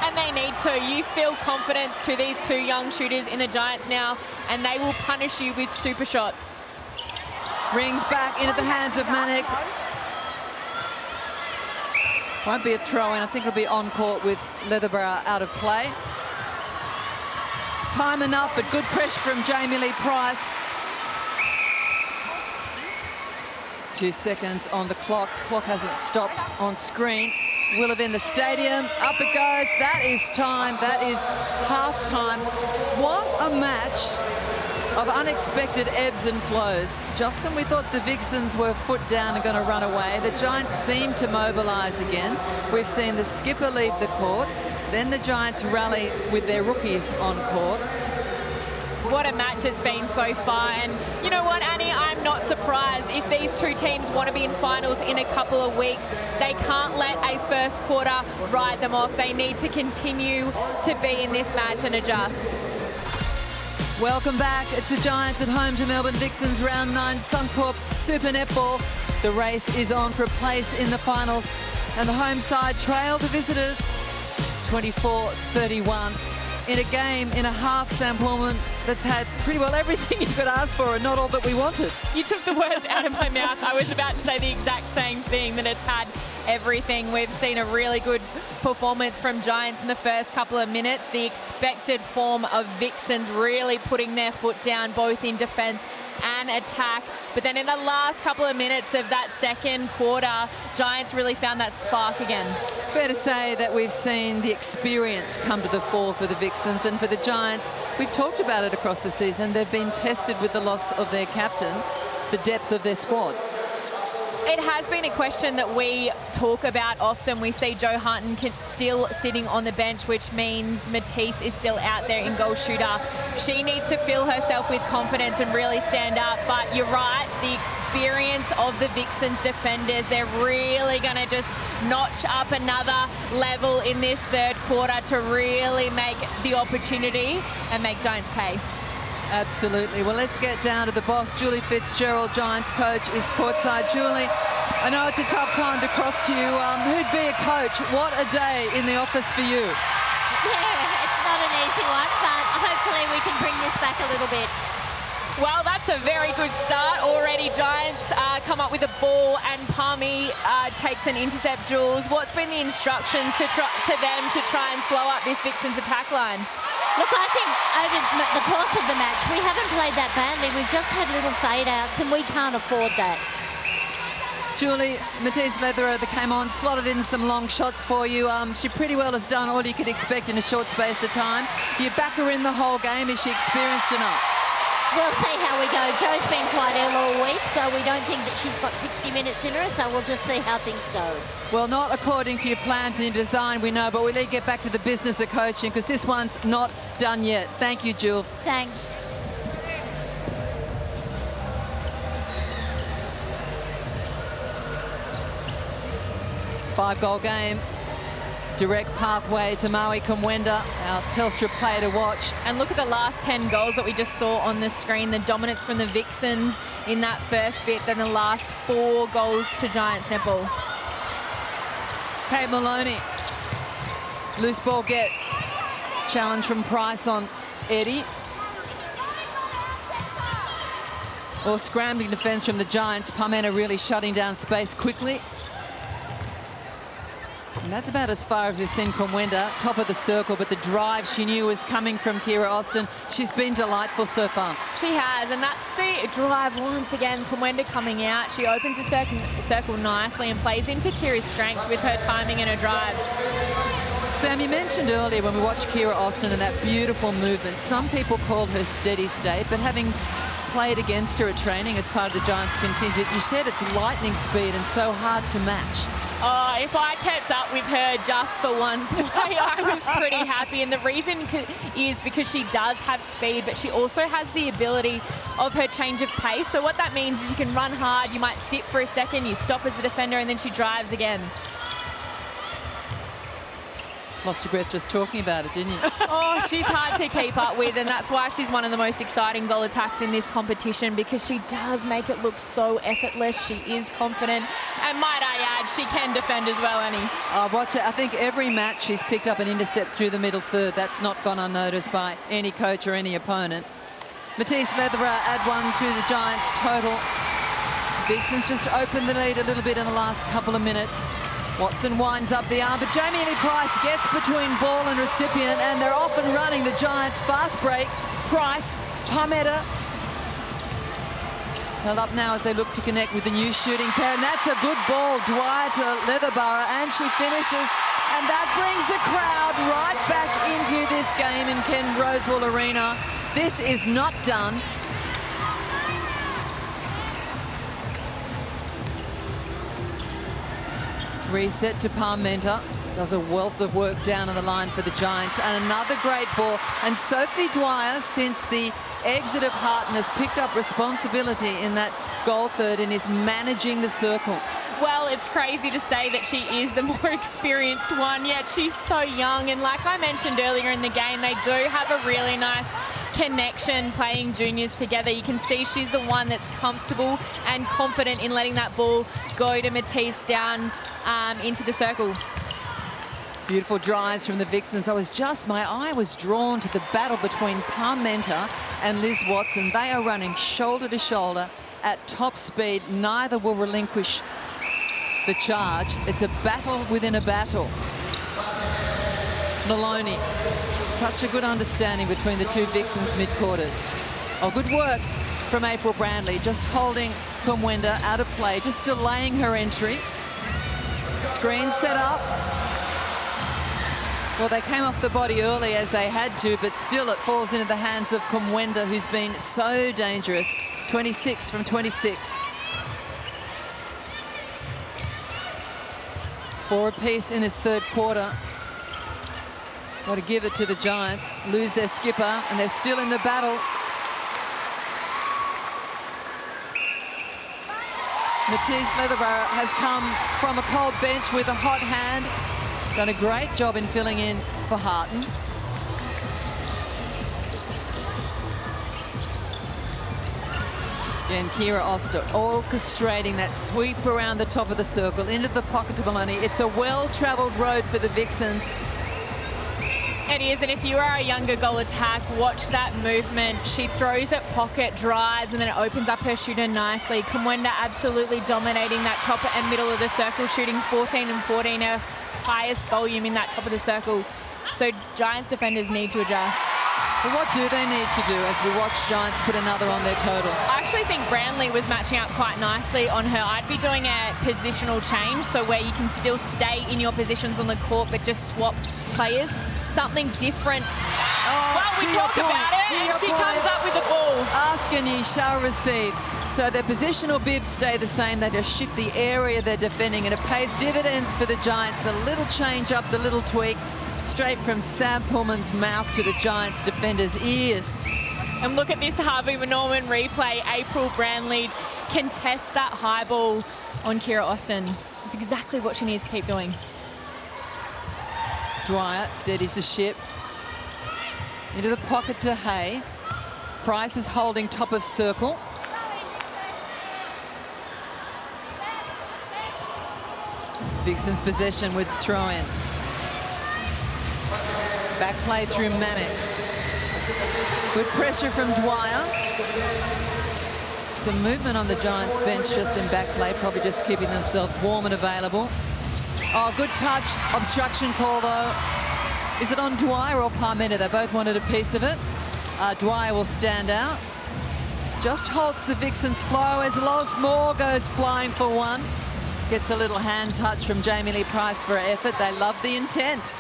S2: And they need to. You feel confidence to these 2 young shooters in the Giants now, and they will punish you with super shots.
S1: Rings back into the hands of Mannix. Won't be a throw-in. I think it'll be on court with Leatherbrow out of play. Time enough, but good pressure from Jamie Lee Price. 2 seconds on the clock. Clock hasn't stopped on screen. will have in the stadium. Up it goes. That is time. That is half-time. What a match of unexpected ebbs and flows. Justin, we thought the Vixens were foot down and going to run away. The Giants seem to mobilise again. We've seen the skipper leave the court. Then the Giants rally with their rookies on court.
S2: What a match it's been so far. And you know what, Annie? I'm not surprised. If these two teams want to be in finals in a couple of weeks, they can't let a first quarter ride them off. They need to continue to be in this match and adjust.
S1: Welcome back. It's the Giants at home to Melbourne Vixens, round 9 Suncorp Super Netball. The race is on for a place in the finals, and the home side trail the visitors 24-31 in a game, in a half, Sam Pullman, that's had pretty well everything you could ask for and not all that we wanted.
S2: You took the words out of my mouth. I was about to say the exact same thing, that it's had everything. We've seen a really good performance from Giants in the first couple of minutes. The expected form of Vixens really putting their foot down both in defence and attack. But then in the last couple of minutes of that second quarter, Giants really found that spark again.
S1: Fair to say that we've seen the experience come to the fore for the Vixens, and for the Giants, we've talked about it across the season. They've been tested with the loss of their captain, the depth of their squad.
S2: It has been a question that we talk about often. We see Joe Harton still sitting on the bench, which means Matisse is still out there in goal shooter. She needs to fill herself with confidence and really stand up. But you're right, the experience of the Vixens defenders, they're really going to just notch up another level in this third quarter to really make the opportunity and make Giants pay.
S1: Absolutely. Well, let's get down to the boss. Julie Fitzgerald, Giants coach, is courtside. Julie, I know it's a tough time to cross to you. Who'd be a coach? What a day in the office for you.
S3: Yeah, it's not an easy one, but hopefully we can bring this back a little bit.
S2: Well, that's a very good start. Already Giants come up with a ball and Palmy takes an intercept. Jules, what's been the instructions to them to try and slow up this Vixens attack line?
S3: Look, I think over the course of the match, we haven't played that badly. We've just had little fade-outs, and we can't afford that.
S1: Julie, Matisse Leatherer that came on, slotted in some long shots for you. She pretty well has done all you could expect in a short space of time. Do you back her in the whole game? Is she experienced enough?
S3: We'll see how we go. Joe's been quite ill all week, so we don't think that she's got 60 minutes in her, so we'll just see how things go.
S1: Well, not according to your plans and your design, we know, but we need to get back to the business of coaching because this one's not done yet. Thank you, Jules.
S3: Thanks.
S1: Five-goal game. Direct pathway to Maui Kumwenda, our Telstra player to watch.
S2: And look at the last 10 goals that we just saw on the screen. The dominance from the Vixens in that first bit, then the last 4 goals to Giants netball.
S1: Kate Maloney. Loose ball get. Challenge from Price on Eddie. Or scrambling defence from the Giants. Parmena really shutting down space quickly. And that's about as far as we've seen Kumwenda, top of the circle, but the drive she knew was coming from Kira Austin. She's been delightful so far.
S2: She has, and that's the drive once again. Kumwenda coming out. She opens the circle nicely and plays into Kira's strength with her timing and her drive.
S1: Sam, you mentioned earlier when we watched Kira Austin and that beautiful movement, some people called her steady state, but having played against her at training as part of the Giants contingent, you said it's lightning speed and so hard to match.
S2: Oh, if I kept up with her just for one play, I was pretty happy. And the reason is because she does have speed, but she also has the ability of her change of pace. So what that means is you can run hard, you might sit for a second, you stop as a defender, and then she drives again.
S1: Lost your breath just talking about it, didn't you?
S2: Oh, she's hard to keep up with, and that's why she's one of the most exciting goal attacks in this competition, because she does make it look so effortless. She is confident, and might I add, she can defend as well, Annie.
S1: Watch it. I think every match she's picked up an intercept through the middle third. That's not gone unnoticed by any coach or any opponent. Matisse Leatherer add 1 to the Giants total. Vixens just opened the lead a little bit in the last couple of minutes. Watson winds up the arm, but Jamie Lee Price gets between ball and recipient, and they're off and running. The Giants fast break. Price, Palmetta. Held up now as they look to connect with the new shooting pair, and that's a good ball. Dwyer to Leatherborough, and she finishes, and that brings the crowd right back into this game in Ken Rosewall Arena. This is not done. Reset to Parmenter. Does a wealth of work down on the line for the Giants, and another great ball. And Sophie Dwyer, since the exit of Harton, has picked up responsibility in that goal third and is managing the circle.
S2: Well, it's crazy to say that she is the more experienced one, yet she's so young. And like I mentioned earlier in the game, they do have a really nice connection playing juniors together. You can see she's the one that's comfortable and confident in letting that ball go to Matisse down into the circle.
S1: Beautiful drives from the Vixens. My eye was drawn to the battle between Parmenter and Liz Watson. They are running shoulder to shoulder at top speed. Neither will relinquish the charge. It's a battle within a battle. Maloney, such a good understanding between the two Vixens mid-quarters. Oh, good work from April Brandley, just holding Kumwenda out of play, just delaying her entry. Screen set up. Well, they came off the body early as they had to, but still it falls into the hands of Kumwenda, who's been so dangerous. 26 from 26. 4 apiece in this third quarter. Got to give it to the Giants. Lose their skipper, and they're still in the battle. Matisse Leatherborough has come from a cold bench with a hot hand. Done a great job in filling in for Harton. Again, Kira Oster orchestrating that sweep around the top of the circle into the pocket to Maloney. It's a well-travelled road for the Vixens.
S2: It is, and if you are a younger goal attack, watch that movement. She throws at pocket, drives, and then it opens up her shooter nicely. Kumwenda absolutely dominating that top and middle of the circle, shooting 14 and 14, her highest volume in that top of the circle. So Giants defenders need to adjust.
S1: So what do they need to do as we watch Giants put another on their total?
S2: I actually think Brandley was matching up quite nicely on her. I'd be doing a positional change, so where you can still stay in your positions on the court but just swap players. Something different. Well, we talk about it, and she comes up with the ball.
S1: Ask and ye shall receive. So their positional bibs stay the same. They just shift the area they're defending, and it pays dividends for the Giants. The little change up, the little tweak, straight from Sam Pullman's mouth to the Giants defenders' ears.
S2: And look at this Harvey Norman replay. April Brandley contest that high ball on Kira Austin. It's exactly what she needs to keep doing.
S1: Dwyer steadies the ship. Into the pocket to Hay. Price is holding top of circle. Vixens possession with throw-in. Back play through Mannix. Good pressure from Dwyer. Some movement on the Giants bench just in back play, probably just keeping themselves warm and available. Oh, good touch. Obstruction call, though. Is it on Dwyer or Parmenter? They both wanted a piece of it. Dwyer will stand out. Just halts the Vixens' flow as Loz Moore goes flying for one. Gets a little hand touch from Jamie Lee Price for effort. They love the intent.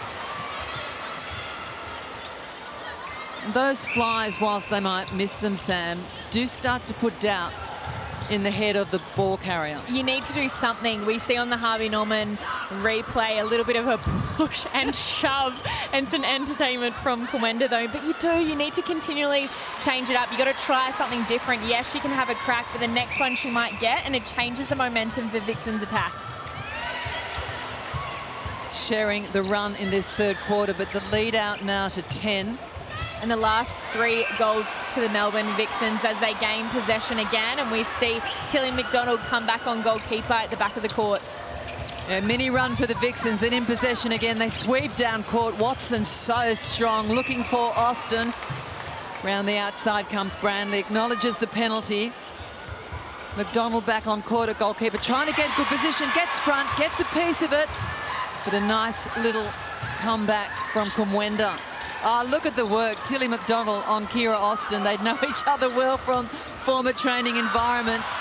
S1: Those flies, whilst they might miss them, Sam, do start to put doubt in the head of the ball carrier.
S2: You need to do something. We see on the Harvey Norman replay a little bit of a push and shove and some entertainment from Kumwenda, though. But you need to continually change it up. You got to try something different. Yes, she can have a crack, but the next one she might get, and it changes the momentum for Vixen's attack.
S1: Sharing the run in this third quarter, but the lead out now to 10.
S2: And the last 3 goals to the Melbourne Vixens as they gain possession again. And we see Tilly McDonald come back on goalkeeper at the back of the court.
S1: Yeah, mini run for the Vixens, and in possession again. They sweep down court. Watson so strong, looking for Austin. Round the outside comes Brandley, acknowledges the penalty. McDonald back on court at goalkeeper, trying to get good position, gets front, gets a piece of it. But a nice little comeback from Kumwenda. Look at the work. Tilly McDonald on Kira Austin. They know each other well from former training environments.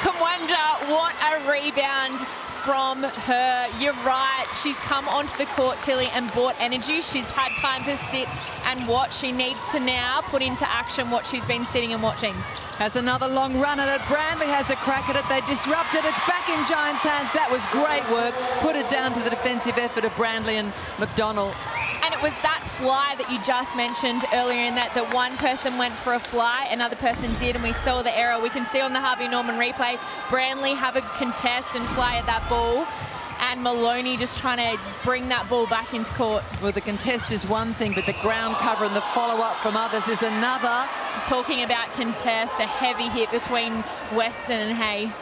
S2: Kamwenda, what a rebound from her. You're right. She's come onto the court, Tilly, and brought energy. She's had time to sit and watch. She needs to now put into action what she's been sitting and watching.
S1: Has another long run at it. Brandley has a crack at it. They disrupted. It's back in Giants' hands. That was great work. Put it down to the defensive effort of Brandley and McDonald.
S2: And it was that fly that you just mentioned earlier in that one person went for a fly, another person did, and we saw the error. We can see on the Harvey Norman replay, Brandley have a contest and fly at that ball, and Maloney just trying to bring that ball back into court.
S1: Well, the contest is one thing, but the ground cover and the follow-up from others is another.
S2: Talking about contest, a heavy hit between Weston and Hay.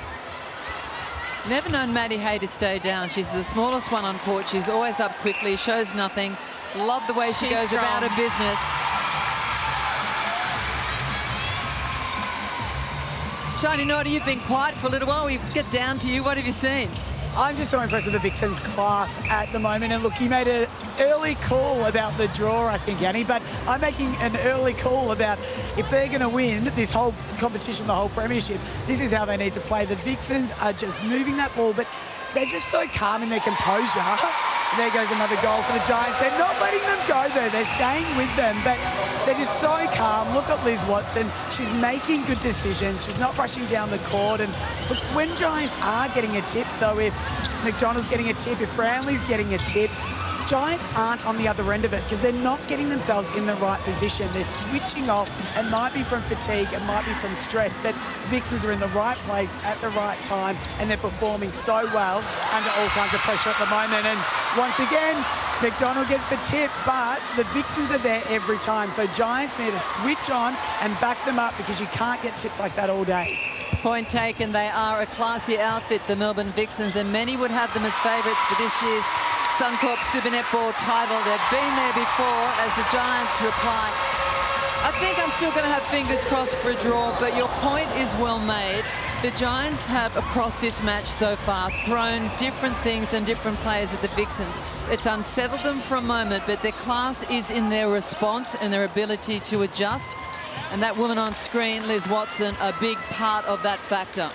S1: Never known Maddie Hay to stay down. She's the smallest one on court. She's always up quickly, shows nothing. Love the way she goes
S2: strong
S1: about her business. Shiny Naughty, you've been quiet for a little while. We get down to you. What have you seen?
S4: I'm just so impressed with the Vixens class at the moment. And look, you made an early call about the draw, I think, Annie, but I'm making an early call about if they're going to win this whole competition, the whole premiership, this is how they need to play. The Vixens are just moving that ball, but they're just so calm in their composure. There goes another goal for the Giants. They're not letting them go, though. They're staying with them, but they're just so calm. Look at Liz Watson. She's making good decisions. She's not rushing down the court. And look, when Giants are getting a tip, so if McDonald's getting a tip, if Brownlee's getting a tip, Giants aren't on the other end of it because they're not getting themselves in the right position. They're switching off. It might be from fatigue, it might be from stress, but Vixens are in the right place at the right time and they're performing so well under all kinds of pressure at the moment. And once again, McDonald gets the tip, but the Vixens are there every time. So Giants need to switch on and back them up because you can't get tips like that all day.
S1: Point taken. They are a classy outfit, the Melbourne Vixens, and many would have them as favourites for this year's Suncorp Super Netball title. They've been there before as the Giants reply. I think I'm still going to have fingers crossed for a draw, but your point is well made. The Giants have, across this match so far, thrown different things and different players at the Vixens. It's unsettled them for a moment, but their class is in their response and their ability to adjust. And that woman on screen, Liz Watson, a big part of that factor.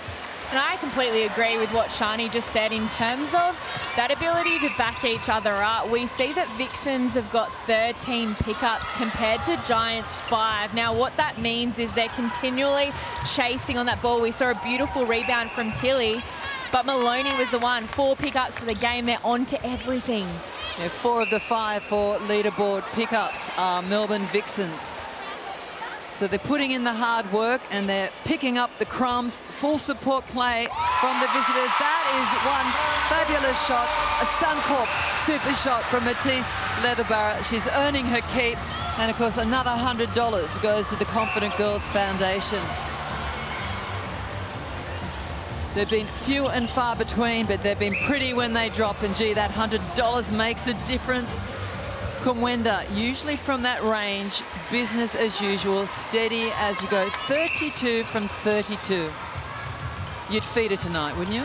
S2: And I completely agree with what Shani just said in terms of that ability to back each other up. We see that Vixens have got 13 pickups compared to Giants 5. Now, what that means is they're continually chasing on that ball. We saw a beautiful rebound from Tilly, but Maloney was the one. 4 pickups for the game. They're on to everything.
S1: Yeah, 4 of the 5 for leaderboard pickups are Melbourne Vixens. So they're putting in the hard work and they're picking up the crumbs. Full support play from the visitors. That is one fabulous shot. A Suncorp super shot from Matisse Leatherbarra. She's earning her keep. And of course, another $100 goes to the Confident Girls Foundation. They've been few and far between, but they've been pretty when they drop. And gee, that $100 makes a difference. Kamwenda, usually from that range, business as usual, steady as you go. 32 from 32. You'd feed her tonight, wouldn't you?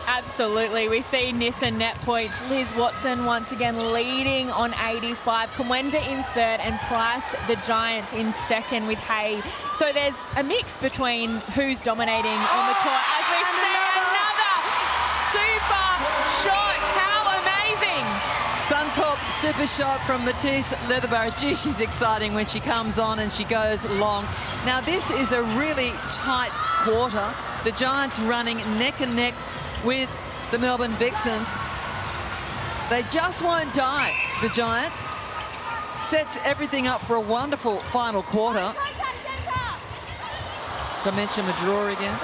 S2: Absolutely. We see Nissan net points. Liz Watson once again leading on 85. Kamwenda in third and Price, the Giants, in second with Hay. So there's a mix between who's dominating on the court. As we see another super shot. How amazing.
S1: Suncorp super shot from Matisse Leatherbarra. Gee, she's exciting when she comes on and she goes long. Now, this is a really tight quarter. The Giants running neck and neck with the Melbourne Vixens. They just won't die, the Giants. Sets everything up for a wonderful final quarter. Did I mention a draw again?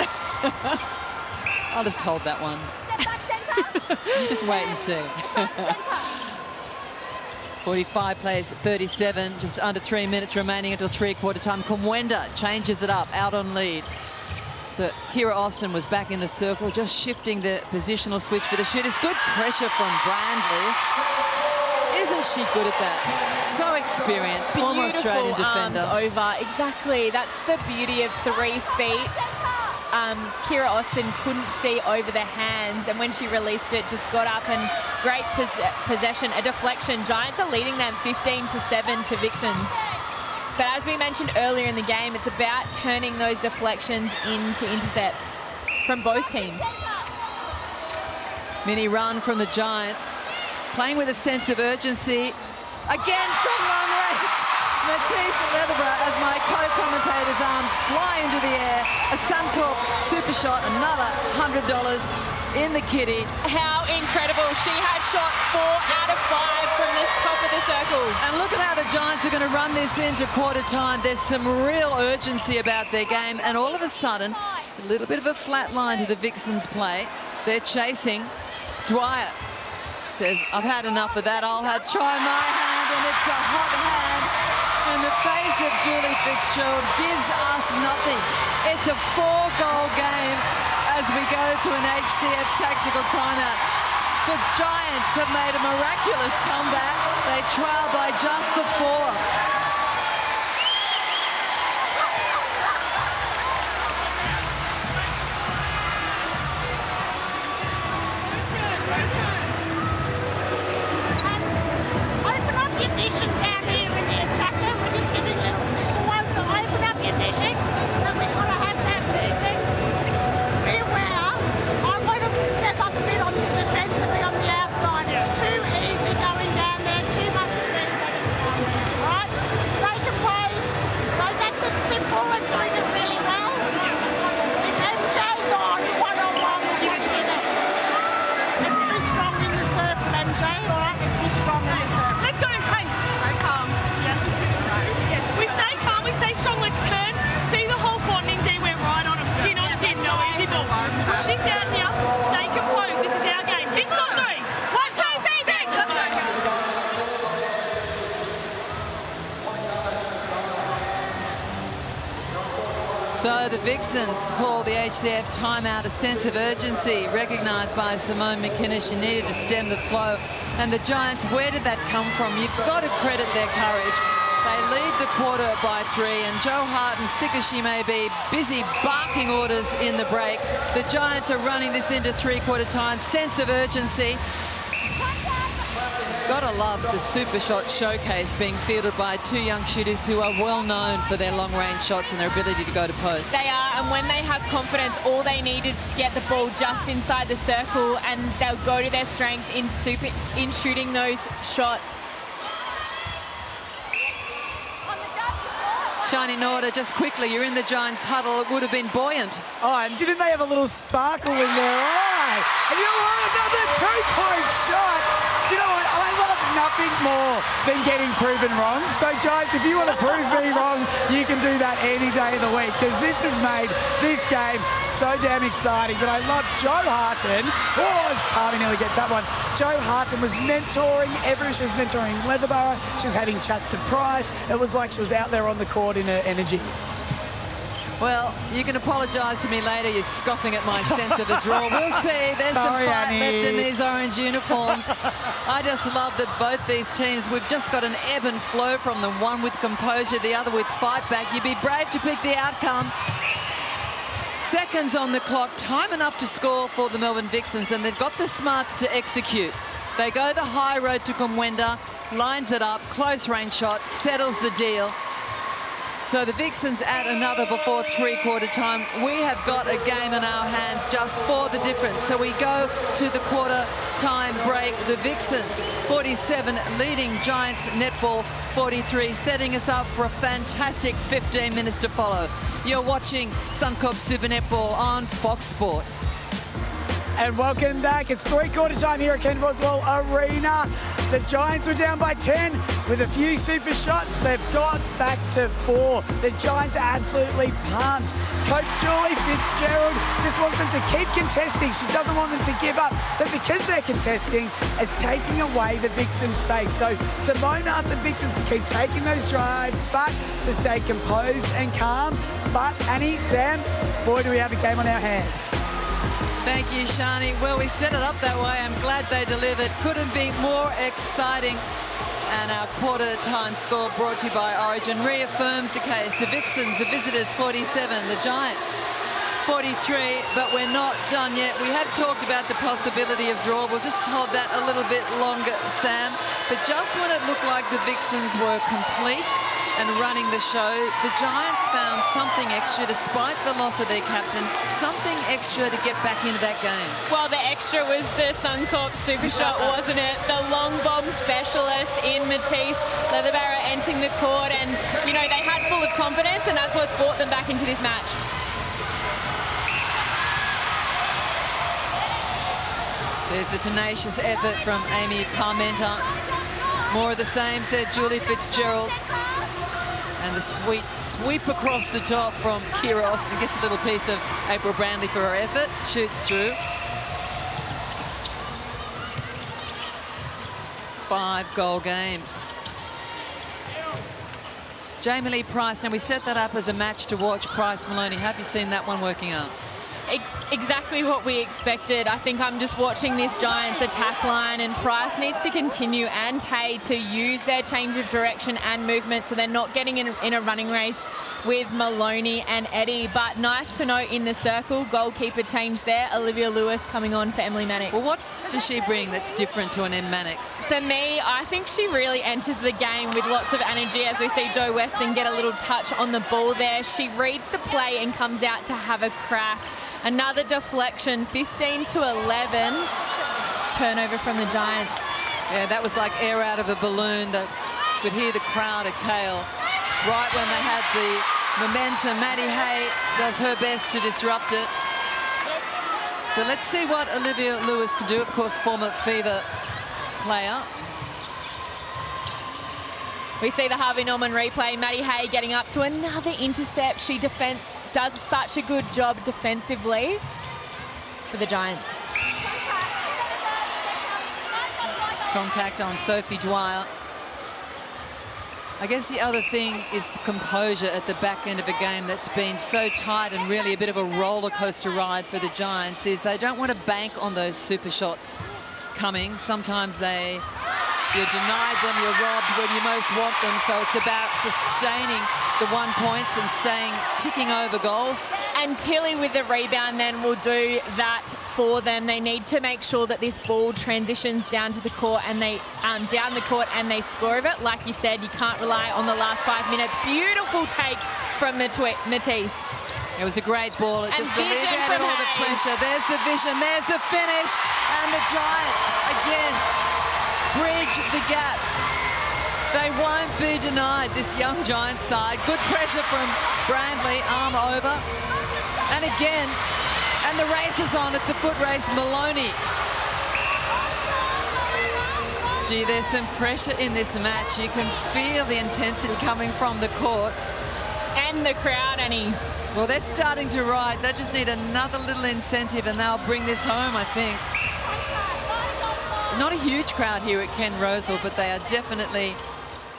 S1: I'll just hold that one. You just wait and see. 45 plays 37, just under 3 minutes remaining until three-quarter time. Kamwenda changes it up, out on lead. So Kira Austin was back in the circle, just shifting the positional switch for the shooters. Good pressure from Brandley. Isn't she good at that? So experienced, former Australian defender.
S2: Arms over, exactly. That's the beauty of 3 feet. Kira Austin couldn't see over the hands, and when she released it, just got up and great possession, a deflection. Giants are leading them 15-7 to Vixens. But as we mentioned earlier in the game, it's about turning those deflections into intercepts from both teams.
S1: Mini run from the Giants, playing with a sense of urgency. Again from long range. Matisse Leatherborough, as my co-commentator's arms fly into the air. A Suncorp super shot, another $100 in the kitty.
S2: How incredible. She has shot 4 out of 5 from this top of the circle.
S1: And look at how the Giants are going to run this into quarter time. There's some real urgency about their game. And all of a sudden, a little bit of a flat line to the Vixens play. They're chasing. Dwyer says, I've had enough of that. I'll try my hand, and it's a hot hand. And the face of Julie Fitzgerald gives us nothing. It's a 4-goal game as we go to an HCF tactical timeout. The Giants have made a miraculous comeback. They trail by just the 4.
S3: Vision down here in the attacker. We're just giving little simple ones to open up your vision, and we've got to have that movement. Beware. I want us to step up a bit on the defensively on the outside. It's too easy going down there, too much speed running down there. Right? Stay composed. Go back to simple and doing it really well. If MJ's on one-on-one, we're watching it. Let's be strong in the circle, MJ. All right? Let's be strong in the circle.
S5: Let's go. We stay calm, we stay strong, let's turn. See the whole quantity D went right on him. Skin on skin, no easy ball. Push this out here, stay composed, this is our game. Vix on 3. 1, 2, 3, Vix! Let's go.
S1: So the Vixens call the HCF timeout, a sense of urgency recognised by Simone McInnes. She needed to stem the flow. And the Giants, where did that come from? You've got to credit their courage. They lead the quarter by 3, and Jo Harten, sick as she may be, busy barking orders in the break. The Giants are running this into three-quarter time. Sense of urgency. Gotta love the super shot showcase being fielded by 2 young shooters who are well known for their long-range shots and their ability to go to post.
S2: They are, and when they have confidence, all they need is to get the ball just inside the circle, and they'll go to their strength in shooting those shots.
S1: Shani Norder, just quickly, you're in the Giants huddle. It would have been buoyant.
S4: Oh, and didn't they have a little sparkle in their eye? And you know what? Another 2-point shot. Do you know what? I love nothing more than getting proven wrong. So, Giants, if you want to prove me wrong, you can do that any day of the week, because this has made this game so damn exciting. But I love Jo Harten. Oh, Harvey nearly gets that one. Jo Harten was mentoring everyone. She was mentoring Leatherborough. She was having chats to Price. It was like she was out there on the court in her energy.
S1: Well, you can apologise to me later. You're scoffing at my sense of the draw. We'll see. There's some fight left in these orange uniforms. I just love that both these teams, we've just got an ebb and flow from them. One with composure, the other with fight back. You'd be brave to pick the outcome. Seconds on the clock, time enough to score for the Melbourne Vixens, and they've got the smarts to execute. They go the high road to Kumwenda, lines it up, close range shot, settles the deal. So the Vixens add another before three-quarter time. We have got a game in our hands just for the difference. So we go to the quarter time break. The Vixens 47 leading Giants Netball 43, setting us up for a fantastic 15 minutes to follow. You're watching Suncorp Super Netball on Fox Sports.
S4: And welcome back. It's three-quarter time here at Ken Boswell Arena. The Giants were down by 10 with a few super shots. They've got back to 4. The Giants are absolutely pumped. Coach Julie Fitzgerald just wants them to keep contesting. She doesn't want them to give up. But because they're contesting, it's taking away the Vixen space. So Simone asked the Vixens to keep taking those drives, but to stay composed and calm. But Annie, Sam, boy, do we have a game on our hands.
S1: Thank you, Shani. Well, we set it up that way. I'm glad they delivered. Couldn't be more exciting. And our quarter time score brought to you by Origin reaffirms the case. The Vixens, the visitors 47, the Giants 43, but we're not done yet. We had talked about the possibility of draw. We'll just hold that a little bit longer, Sam. But just when it looked like the Vixens were complete and running the show, the Giants found something extra, despite the loss of their captain, something extra to get back into that game.
S2: Well, the extra was the Suncorp super shot, wasn't it? The long bomb specialist in Matisse. Leatherbarra entering the court, and, you know, they had full of confidence, and that's what's brought them back into this match.
S1: There's a tenacious effort from Amy Parmenter. More of the same, said Julie Fitzgerald. And the sweet sweep across the top from Kira Austin. Gets a little piece of April Brandley for her effort. Shoots through. 5-goal game. Jamie Lee Price. Now, we set that up as a match to watch. Price Maloney. Have you seen that one working out?
S2: Exactly what we expected. I think I'm just watching this Giants attack line, and Price needs to continue, and Hay, to use their change of direction and movement so they're not getting in a running race with Maloney and Eddie. But nice to note in the circle, goalkeeper change there. Olivia Lewis coming on for Emily Mannix.
S1: Well, what does she bring that's different to an M. Mannix?
S2: For me, I think she really enters the game with lots of energy, as we see Jo Weston get a little touch on the ball there. She reads the play and comes out to have a crack. Another deflection, 15-11. Turnover from the Giants.
S1: Yeah, that was like air out of a balloon. That could hear the crowd exhale. Right when they had the momentum, Maddie Hay does her best to disrupt it. So let's see what Olivia Lewis can do. Of course, former Fever player.
S2: We see the Harvey Norman replay. Maddie Hay getting up to another intercept. She does such a good job defensively for the Giants.
S1: Contact on Sophie Dwyer. I guess the other thing is the composure at the back end of a game that's been so tight and really a bit of a roller coaster ride for the Giants, is they don't want to bank on those super shots coming. Sometimes you're denied them, you're robbed when you most want them. So it's about sustaining the 1 points and ticking over goals.
S2: And Tilly with the rebound then will do that for them. They need to make sure that this ball transitions down to the court, and they down the court, and they score of it. Like you said, you can't rely on the last 5 minutes. Beautiful take from Matisse.
S1: It was a great ball. It just
S2: vision
S1: alleviated all the pressure. There's the vision. There's the finish. And the Giants, again, bridge the gap. They won't be denied, this young Giants side. Good pressure from Brandley, arm over. And again, and the race is on. It's a foot race. Maloney. Gee, there's some pressure in this match. You can feel the intensity coming from the court.
S2: And the crowd, Annie.
S1: Well, they're starting to ride. They just need another little incentive, and they'll bring this home, I think. Not a huge crowd here at Ken Rosewell, but they are definitely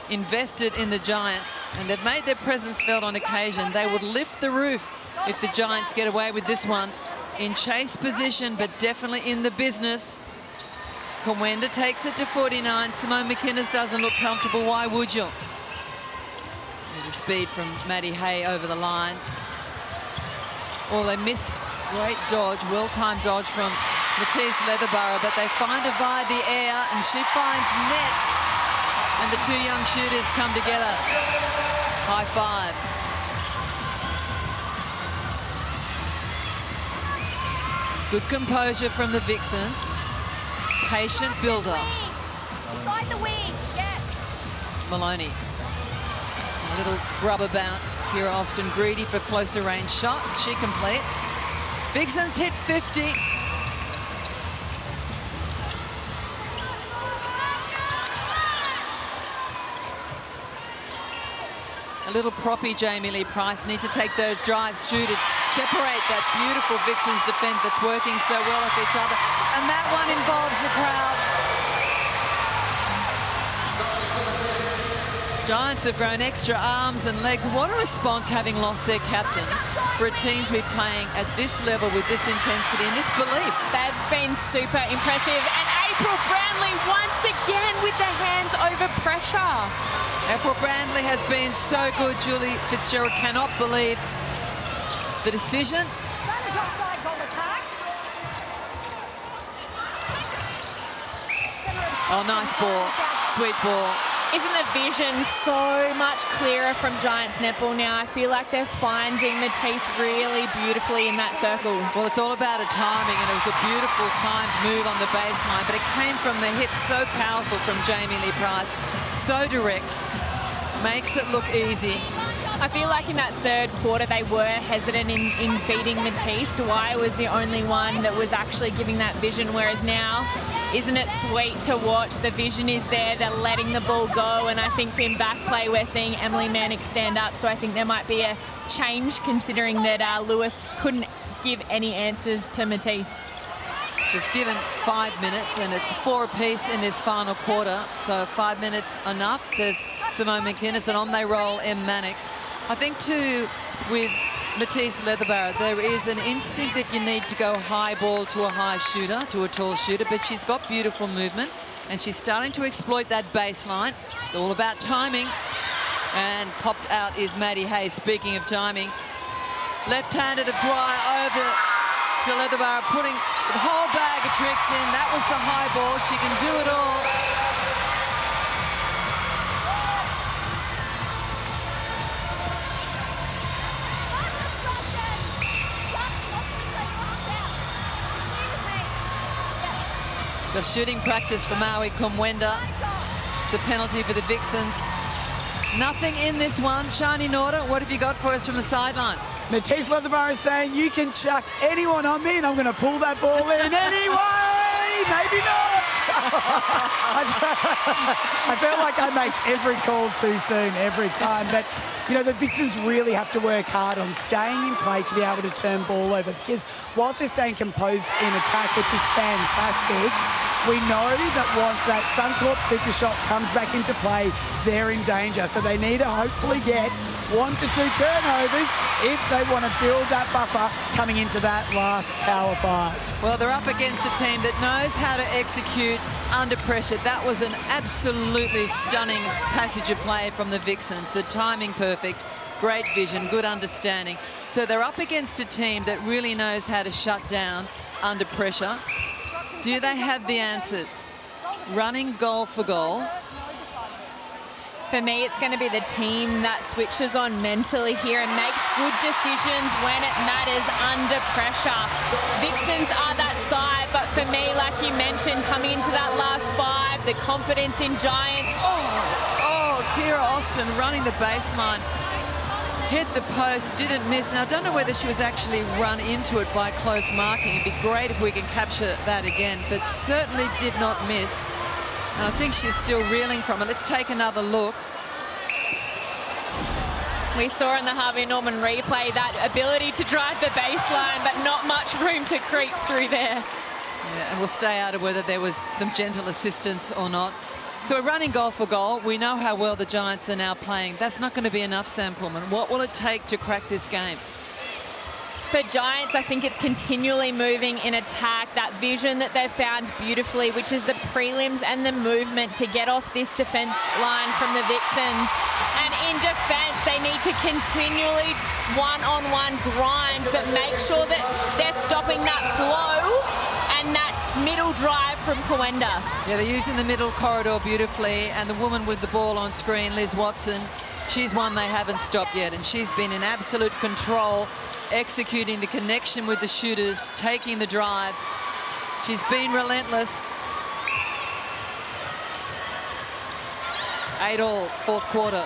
S1: invested in the Giants, and they've made their presence felt on occasion. They would lift the roof if the Giants get away with this one. In chase position, but definitely in the business. Kawenda takes it to 49. Simone McInnes doesn't look comfortable. Why would you? There's a speed from Maddie Hay over the line. Oh, they missed. Great dodge, well-timed dodge from Matisse Leatherbarra, but they find her via the air, and she finds net. And the two young shooters come together. High fives. Good composure from the Vixens. Patient build-up.
S3: Inside the wing, yes.
S1: Maloney. A little rubber bounce. Kira Austin greedy for closer range shot. She completes. Vixens hit 50. A little proppy Jamie Lee Price. Need to take those drives through to separate that beautiful Vixens defense that's working so well with each other. And that one involves the crowd. Giants have grown extra arms and legs. What a response, having lost their captain, for a team to be playing at this level with this intensity and this belief.
S2: They've been super impressive. And April Brandley once again with the hands over pressure.
S1: April Brandley has been so good. Julie Fitzgerald cannot believe the decision. Oh, nice ball. Sweet ball.
S2: Isn't the vision so much clearer from Giants netball now? I feel like they're finding Matisse really beautifully in that circle.
S1: Well, it's all about a timing, and it was a beautiful timed move on the baseline, but it came from the hip, so powerful from Jamie Lee Price, so direct, makes it look easy.
S2: I feel like in that third quarter they were hesitant in feeding Matisse. Dwyer was the only one that was actually giving that vision, whereas now, isn't it sweet to watch? The vision is there, they're letting the ball go, and I think in back play we're seeing Emily Mannix stand up, so I think there might be a change considering that Lewis couldn't give any answers to Matisse.
S1: She's given 5 minutes, and it's 4 apiece in this final quarter, so 5 minutes enough, says Simone McInnes, and on they roll M. Mannix. I think too, with Matisse Leatherbarra, there is an instinct that you need to go high ball to a high shooter, to a tall shooter, but she's got beautiful movement, and she's starting to exploit that baseline. It's all about timing, and popped out is Maddie Hayes. Speaking of timing, left-handed of Dwyer over to Leatherbarra, putting the whole bag of tricks in. That was the high ball. She can do it all. The shooting practice for Maui Kumwenda. It's a penalty for the Vixens. Nothing in this one. Shani Norda, what have you got for us from the sideline?
S4: Matisse Leatherbarra is saying, you can chuck anyone on me and I'm going to pull that ball in anyway. Maybe not. I feel like I make every call too soon every time. But, you know, the Vixens really have to work hard on staying in play to be able to turn ball over, because whilst they're staying composed in attack, which is fantastic, we know that once that Suncorp super shot comes back into play, they're in danger. So they need to hopefully get 1 to 2 turnovers if they want to build that buffer coming into that last power 5.
S1: Well, they're up against a team that knows how to execute under pressure. That was an absolutely stunning passage of play from the Vixens. The timing perfect, great vision, good understanding. So they're up against a team that really knows how to shut down under pressure. Do they have the answers? Running goal for goal.
S2: For me, it's going to be the team that switches on mentally here and makes good decisions when it matters under pressure. Vixens are that side, but for me, like you mentioned, coming into that last 5, the confidence in Giants.
S1: Oh, Kira Austin running the baseline. Hit the post, didn't miss. Now, I don't know whether she was actually run into it by close marking. It'd be great if we can capture that again, but certainly did not miss. And I think she's still reeling from it. Let's take another look.
S2: We saw in the Harvey Norman replay that ability to drive the baseline, but not much room to creep through there.
S1: Yeah, and we'll stay out of whether there was some gentle assistance or not. So we're running goal for goal. We know how well the Giants are now playing. That's not going to be enough, Sam Pullman. What will it take to crack this game?
S2: For Giants, I think it's continually moving in attack. That vision that they've found beautifully, which is the prelims and the movement to get off this defence line from the Vixens. And in defence, they need to continually one-on-one grind, but make sure that they're stopping that flow and that middle drive from Kawenda.
S1: Yeah, they're using the middle corridor beautifully, and the woman with the ball on screen, Liz Watson, she's one they haven't stopped yet, and she's been in absolute control, executing the connection with the shooters, taking the drives. She's been relentless. 8-all, fourth quarter.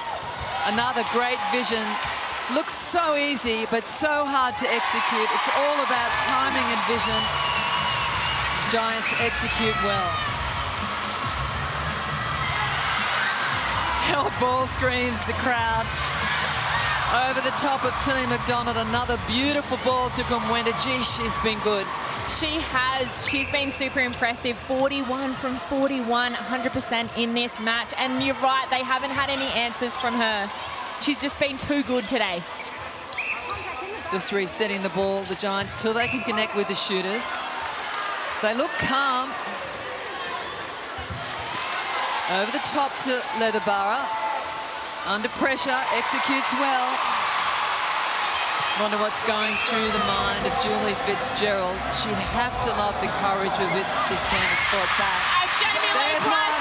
S1: Another great vision. Looks so easy, but so hard to execute. It's all about timing and vision. Giants execute well. Held ball screams the crowd. Over the top of Tilly McDonald, another beautiful ball to Kumwenda. Gee, she's been good.
S2: She has. She's been super impressive. 41 from 41, 100% in this match. And you're right, they haven't had any answers from her. She's just been too good today.
S1: Just resetting the ball, the Giants, till they can connect with the shooters. They look calm. Over the top to Leatherbarra. Under pressure, executes well. Wonder what's going through the mind of Julie Fitzgerald. She'd have to love the courage with which the team has fought back.
S2: As Jamie Lee
S1: There's
S2: Price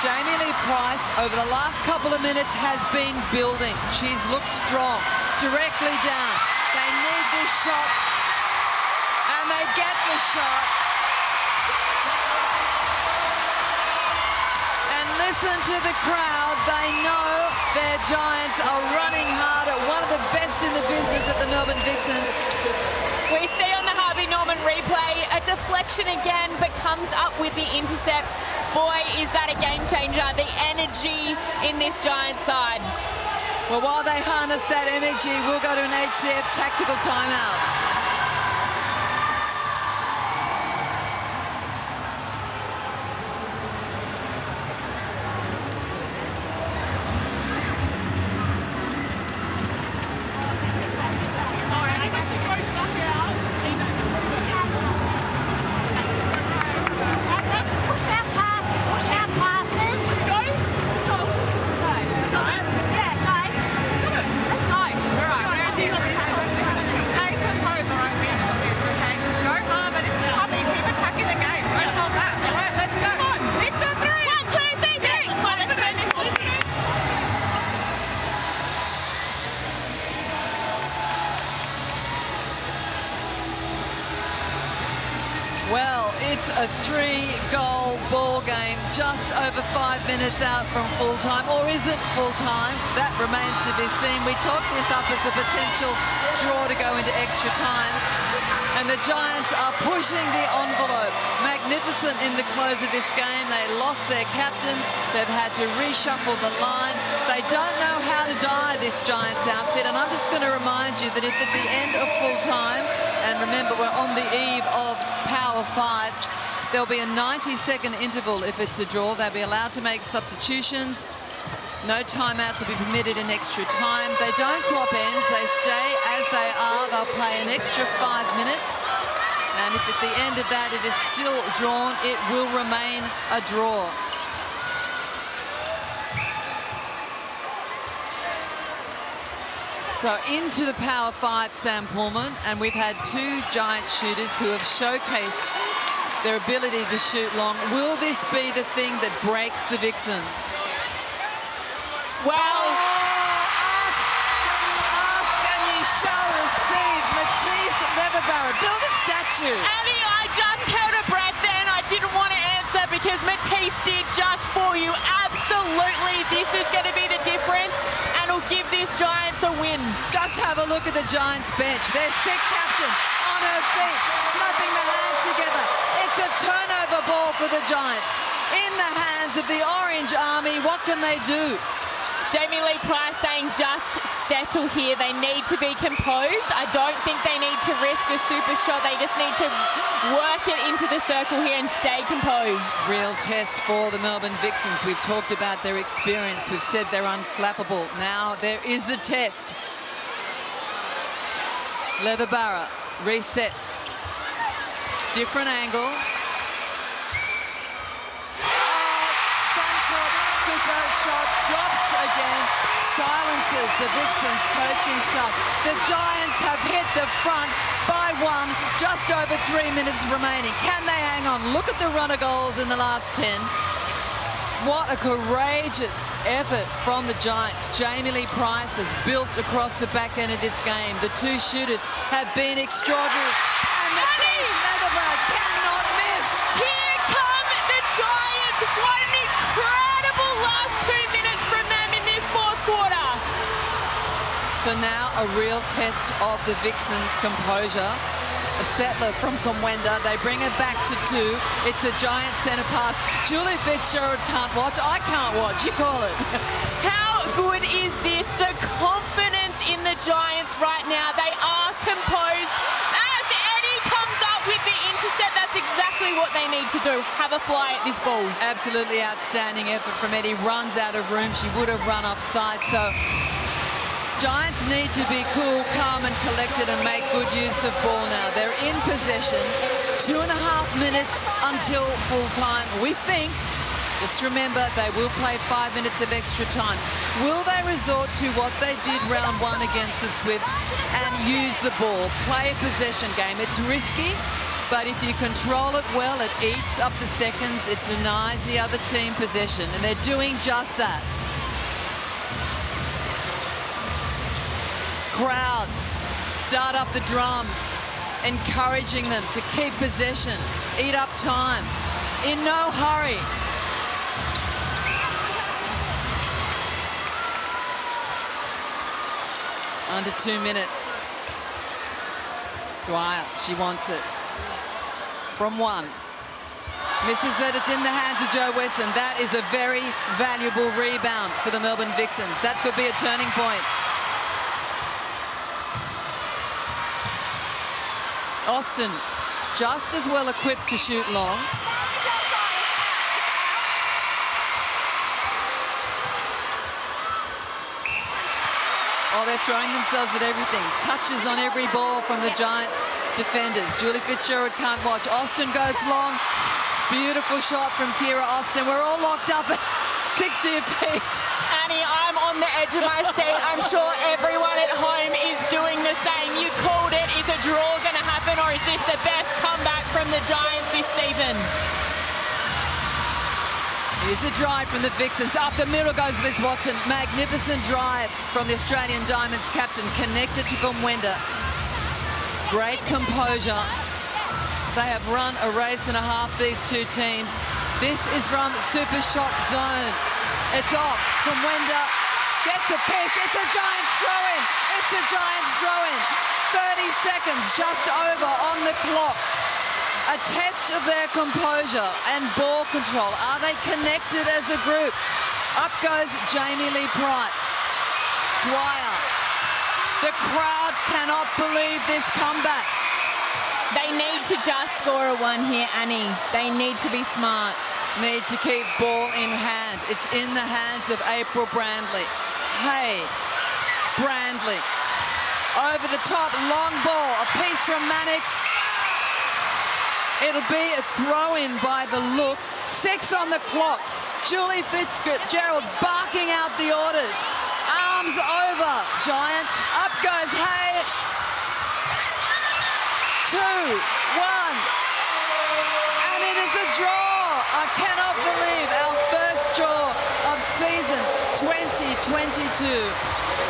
S1: Jamie Lee Price, over the last couple of minutes, has been building. She's looked strong, directly down. They need this shot, and they get the shot. And listen to the crowd. They know their Giants are running hard at one of the best in the business at the Melbourne Vixens.
S2: We see on the Harvey Norman replay a deflection again, but comes up with the intercept. Boy, is that a game changer. The energy in this Giants side.
S1: Well, while they harness that energy, we'll go to an HCF tactical timeout. Well, it's a 3-goal ball game, just over 5 minutes out from full time, or is it full time? That remains to be seen. We talked this up as a potential draw to go into extra time, and the Giants are pushing the envelope. Magnificent in the close of this game. They lost their captain. They've had to reshuffle the line. They don't know how to die, this Giants outfit, and I'm just going to remind you that if at the end of full time, and remember we're on the eve of Power 5, there'll be a 90-second interval if it's a draw. They'll be allowed to make substitutions. No timeouts will be permitted in extra time. They don't swap ends. They stay as they are. They'll play an extra 5 minutes. And if at the end of that it is still drawn, it will remain a draw. So into the Power 5, Sam Pullman, and we've had 2 Giant shooters who have showcased their ability to shoot long. Will this be the thing that breaks the Vixens?
S2: Well,
S1: ask and ye shall receive. Matisse Leatherbarrow, build a statue.
S2: Annie, I just held a breath then. I didn't want to answer because Matisse did just for you. Absolutely, this is going to be the difference, and will give this Giants a win.
S1: Just have a look at the Giants bench. Their sick captain on her feet, slapping the hands together. It's a turnover ball for the Giants. In the hands of the Orange Army, what can they do?
S2: Jamie Lee Price saying just settle here. They need to be composed. I don't think they need to risk a super shot. They just need to work it into the circle here and stay composed.
S1: Real test for the Melbourne Vixens. We've talked about their experience. We've said they're unflappable. Now there is a test. Leatherbarrow resets. Different angle. Suncorp super shot drops again. Silences the Vixens coaching staff. The Giants have hit the front by 1, just over 3 minutes remaining. Can they hang on? Look at the runner goals in the last 10. What a courageous effort from the Giants. Jamie Lee Price has built across the back end of this game. The 2 shooters have been extraordinary. And Matisse Leatherbarrow cannot miss.
S2: Here come the Giants. What an incredible last 2 minutes from them in this fourth quarter.
S1: So now a real test of the Vixens' composure. A settler from Comwenda. They bring it back to 2. It's a Giant centre pass. Julie Fitzgerald can't watch. I can't watch. You call it.
S2: How good is this? The confidence in the Giants right now. They are composed. As Eddie comes up with the intercept, that's exactly what they need to do. Have a fly at this ball.
S1: Absolutely outstanding effort from Eddie. Runs out of room. She would have run offside. So Giants need to be cool, calm and collected and make good use of ball now. They're in possession. 2.5 minutes until full time. We think, just remember, they will play 5 minutes of extra time. Will they resort to what they did round 1 against the Swifts and use the ball, play a possession game? It's risky, But if you control it well, it eats up the seconds, it denies the other team possession, and they're doing just that. Crowd start up the drums, encouraging them to keep possession, eat up time, in no hurry. Under 2 minutes. Dwyer, she wants it. From 1. Misses it, it's in the hands of Jo Wesson. That is a very valuable rebound for the Melbourne Vixens. That could be a turning point. Austin, just as well equipped to shoot long. Oh, they're throwing themselves at everything. Touches on every ball from the Giants defenders. Julie Fitzgerald can't watch. Austin goes long. Beautiful shot from Kira Austin. We're all locked up at 60 apiece.
S2: Annie, I'm on the edge of my seat. I'm sure everyone at home is doing the same. You called it. Is a draw going to happen, or is this the best comeback from the Giants this season?
S1: Here's a drive from the Vixens. Up the middle goes Liz Watson. Magnificent drive from the Australian Diamonds captain. Connected to Gumwenda. Great composure. They have run a race and a half, these two teams. This is from Super Shot Zone. It's off. Gumwenda gets a piece. It's a Giants throw-in. It's a Giants throw-in. 30 seconds just over on the clock. A test of their composure and ball control. Are they connected as a group? Up goes Jamie Lee Price. Dwyer. The crowd cannot believe this comeback.
S2: They need to just score a 1 here, Annie. They need to be smart.
S1: Need to keep ball in hand. It's in the hands of April Brandley. Hey, Brandley. Over the top, long ball. A piece from Mannix. It'll be a throw-in by the look. 6 on the clock. Julie Fitzgerald barking out the orders. Arms over, Giants. Up goes Hay. 2, 1. And it is a draw. I cannot believe our first draw of season 2022.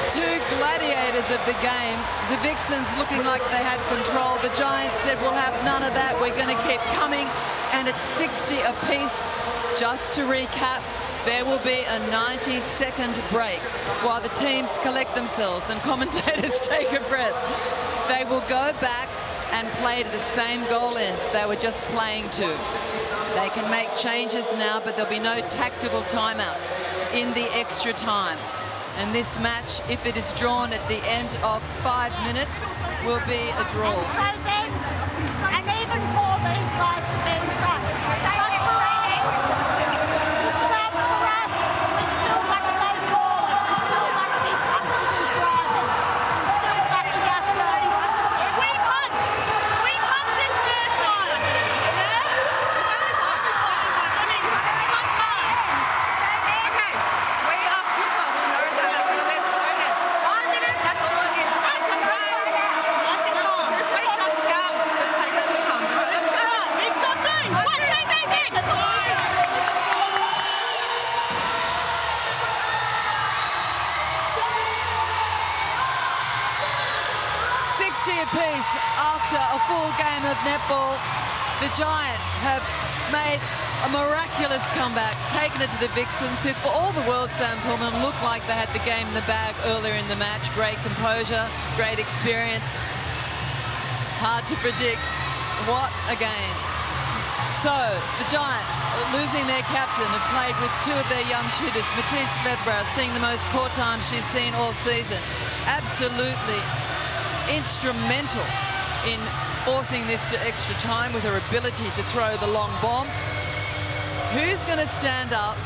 S1: 2 gladiators of the game. The Vixens looking like they had control. The Giants said, we'll have none of that. We're going to keep coming. And it's 60 apiece. Just to recap, there will be a 90-second break while the teams collect themselves and commentators take a breath. They will go back and play to the same goal end they were just playing to. They can make changes now, but there'll be no tactical timeouts in the extra time. And this match, if it is drawn at the end of 5 minutes, will be a draw.
S3: And so then, and even for these guys to be in front. But for us, listen up, for us, we've still got to go forward. We've still got to be punching and driving. And still backing ourselves.
S5: We punch! We punch this first one! Yeah? I mean, punch hard.
S6: Okay, we are future. We know that we have shown it. 5 minutes, that's all it is. And the round. 2 free shots out. Just take it as it comes. Let's go.
S5: Mix on 3. 1, 2, 3, mix!
S1: 60 apiece after a full game of netball. The Giants have made a miraculous comeback, taken it to the Vixens, who for all the world, Sam Pullman, looked like they had the game in the bag earlier in the match. Great composure, great experience. Hard to predict. What a game. So, the Giants, losing their captain, have played with 2 of their young shooters. Matisse Ledbrow seeing the most court time she's seen all season. Absolutely instrumental in forcing this to extra time with her ability to throw the long bomb. Who's going to stand up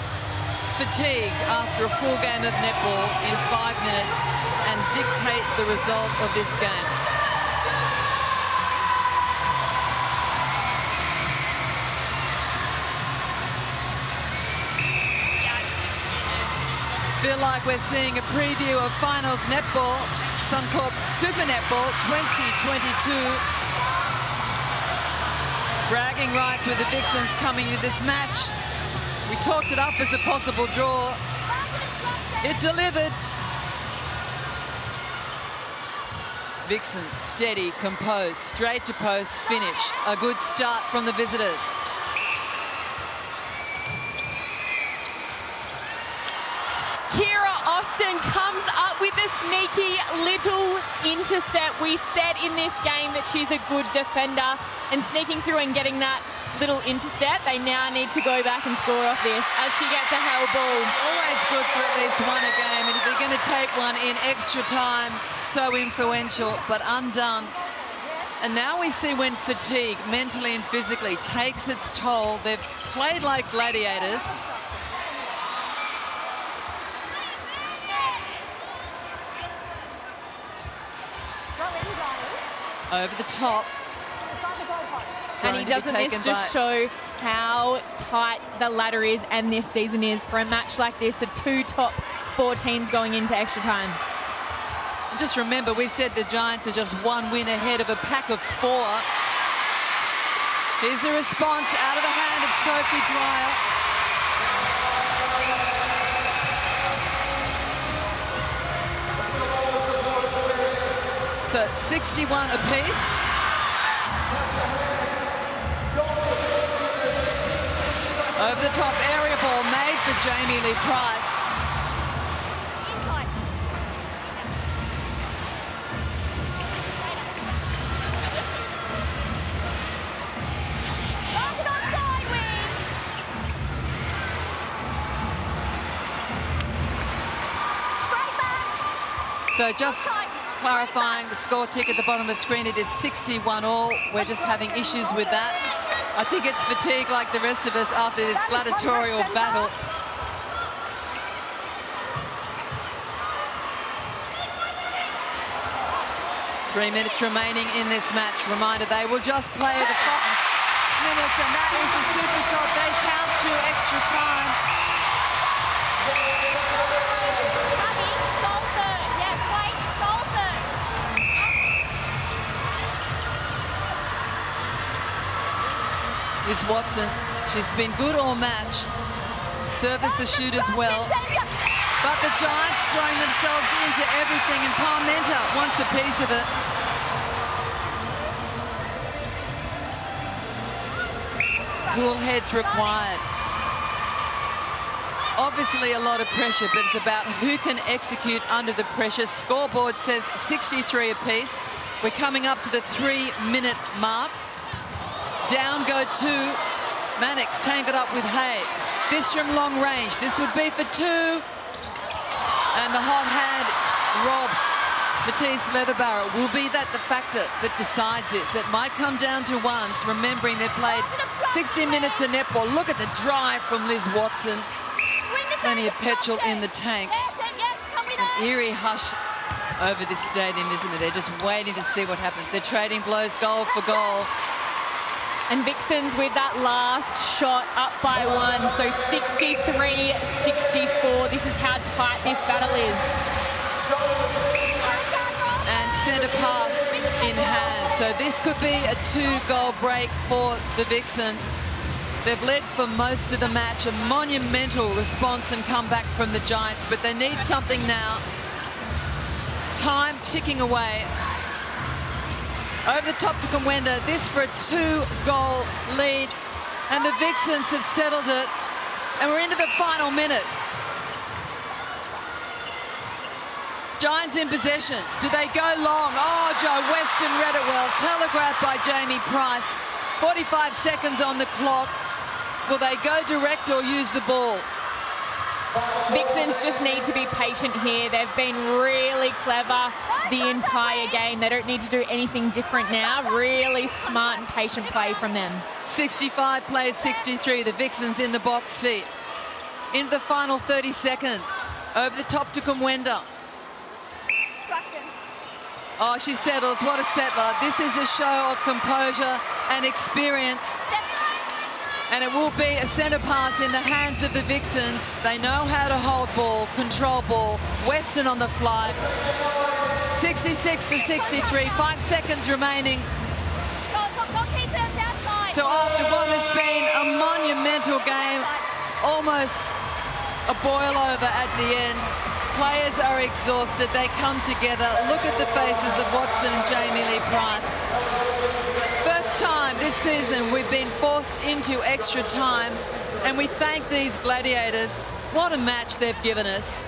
S1: fatigued after a full game of netball in 5 minutes and dictate the result of this game? Feel like we're seeing a preview of finals netball, Suncorp Super Netball 2022. Bragging rights with the Vixens coming into this match. We talked it up as a possible draw. It delivered. Vixens steady, composed, straight to post, finish. A good start from the visitors.
S2: Kira Austin comes up with a sneaky little intercept. We said in this game that she's a good defender, and sneaking through and getting that little intercept, they now need to go back and score off this as she gets a held ball.
S1: Always good for at least one a game, and if they're going to take one in extra time, so influential, but undone. And now we see when fatigue, mentally and physically, takes its toll. They've played like gladiators. Over the top.
S2: And he doesn't this just show how tight the ladder is and this season is for a match like this of 2 top 4 teams going into extra time.
S1: Just remember, we said the Giants are just 1 win ahead of a pack of 4. Here's a response out of the hand of Sophie Dwyer. So 61 apiece. Over the top area ball made for Jamie Lee Price. So just clarifying the score tick at the bottom of the screen, it is 61 all. We're just having issues with that. I think it's fatigue like the rest of us after this gladiatorial battle. Three minutes remaining in this match. Reminder, they will just play the 5 minutes, and that is a super shot. They count to extra time. Is Watson. She's been good all match. Service the shoot as well. But the Giants throwing themselves into everything, and Parmenter wants a piece of it. Cool heads required. Obviously a lot of pressure, but it's about who can execute under the pressure. Scoreboard says 63 apiece. We're coming up to the 3-minute mark. Down go 2. Mannix tangled up with Hay. This from long range. This would be for 2. And the hot hand robs Matisse Leatherbarrow. Will be that the factor that decides this. It might come down to ones, remembering they've played 60 minutes of netball. Look at the drive from Liz Watson. Plenty of petrol in the tank. It's an eerie hush over this stadium, isn't it? They're just waiting to see what happens. They're trading blows goal for goal.
S2: And Vixens with that last shot up by 1. So 63-64. This is how tight this battle is.
S1: And centre pass in hand. So this could be a 2-goal break for the Vixens. They've led for most of the match. A monumental response and comeback from the Giants, but they need something now. Time ticking away. Over the top to Kumwenda, this for a 2-goal lead. And the Vixens have settled it. And we're into the final minute. Giants in possession. Do they go long? Oh, Joe Weston read it well. Telegraphed by Jamie Price. 45 seconds on the clock. Will they go direct or use the ball?
S2: Vixens just need to be patient here. They've been really clever the entire game. They don't need to do anything different now. Really smart and patient play from them.
S1: 65 plays 63. The Vixens in the box seat. Into the final 30 seconds. Over the top to Kumwenda. Oh, she settles. What a settler. This is a show of composure and experience. And it will be a centre pass in the hands of the Vixens. They know how to hold ball, control ball. Weston on the fly. 66-63, 5 seconds remaining. So So after what has been a monumental game, almost a boil over at the end, players are exhausted. They come together. Look at the faces of Watson and Jamie Lee Price. First time this season we've been forced into extra time, and we thank these gladiators. What a match they've given us.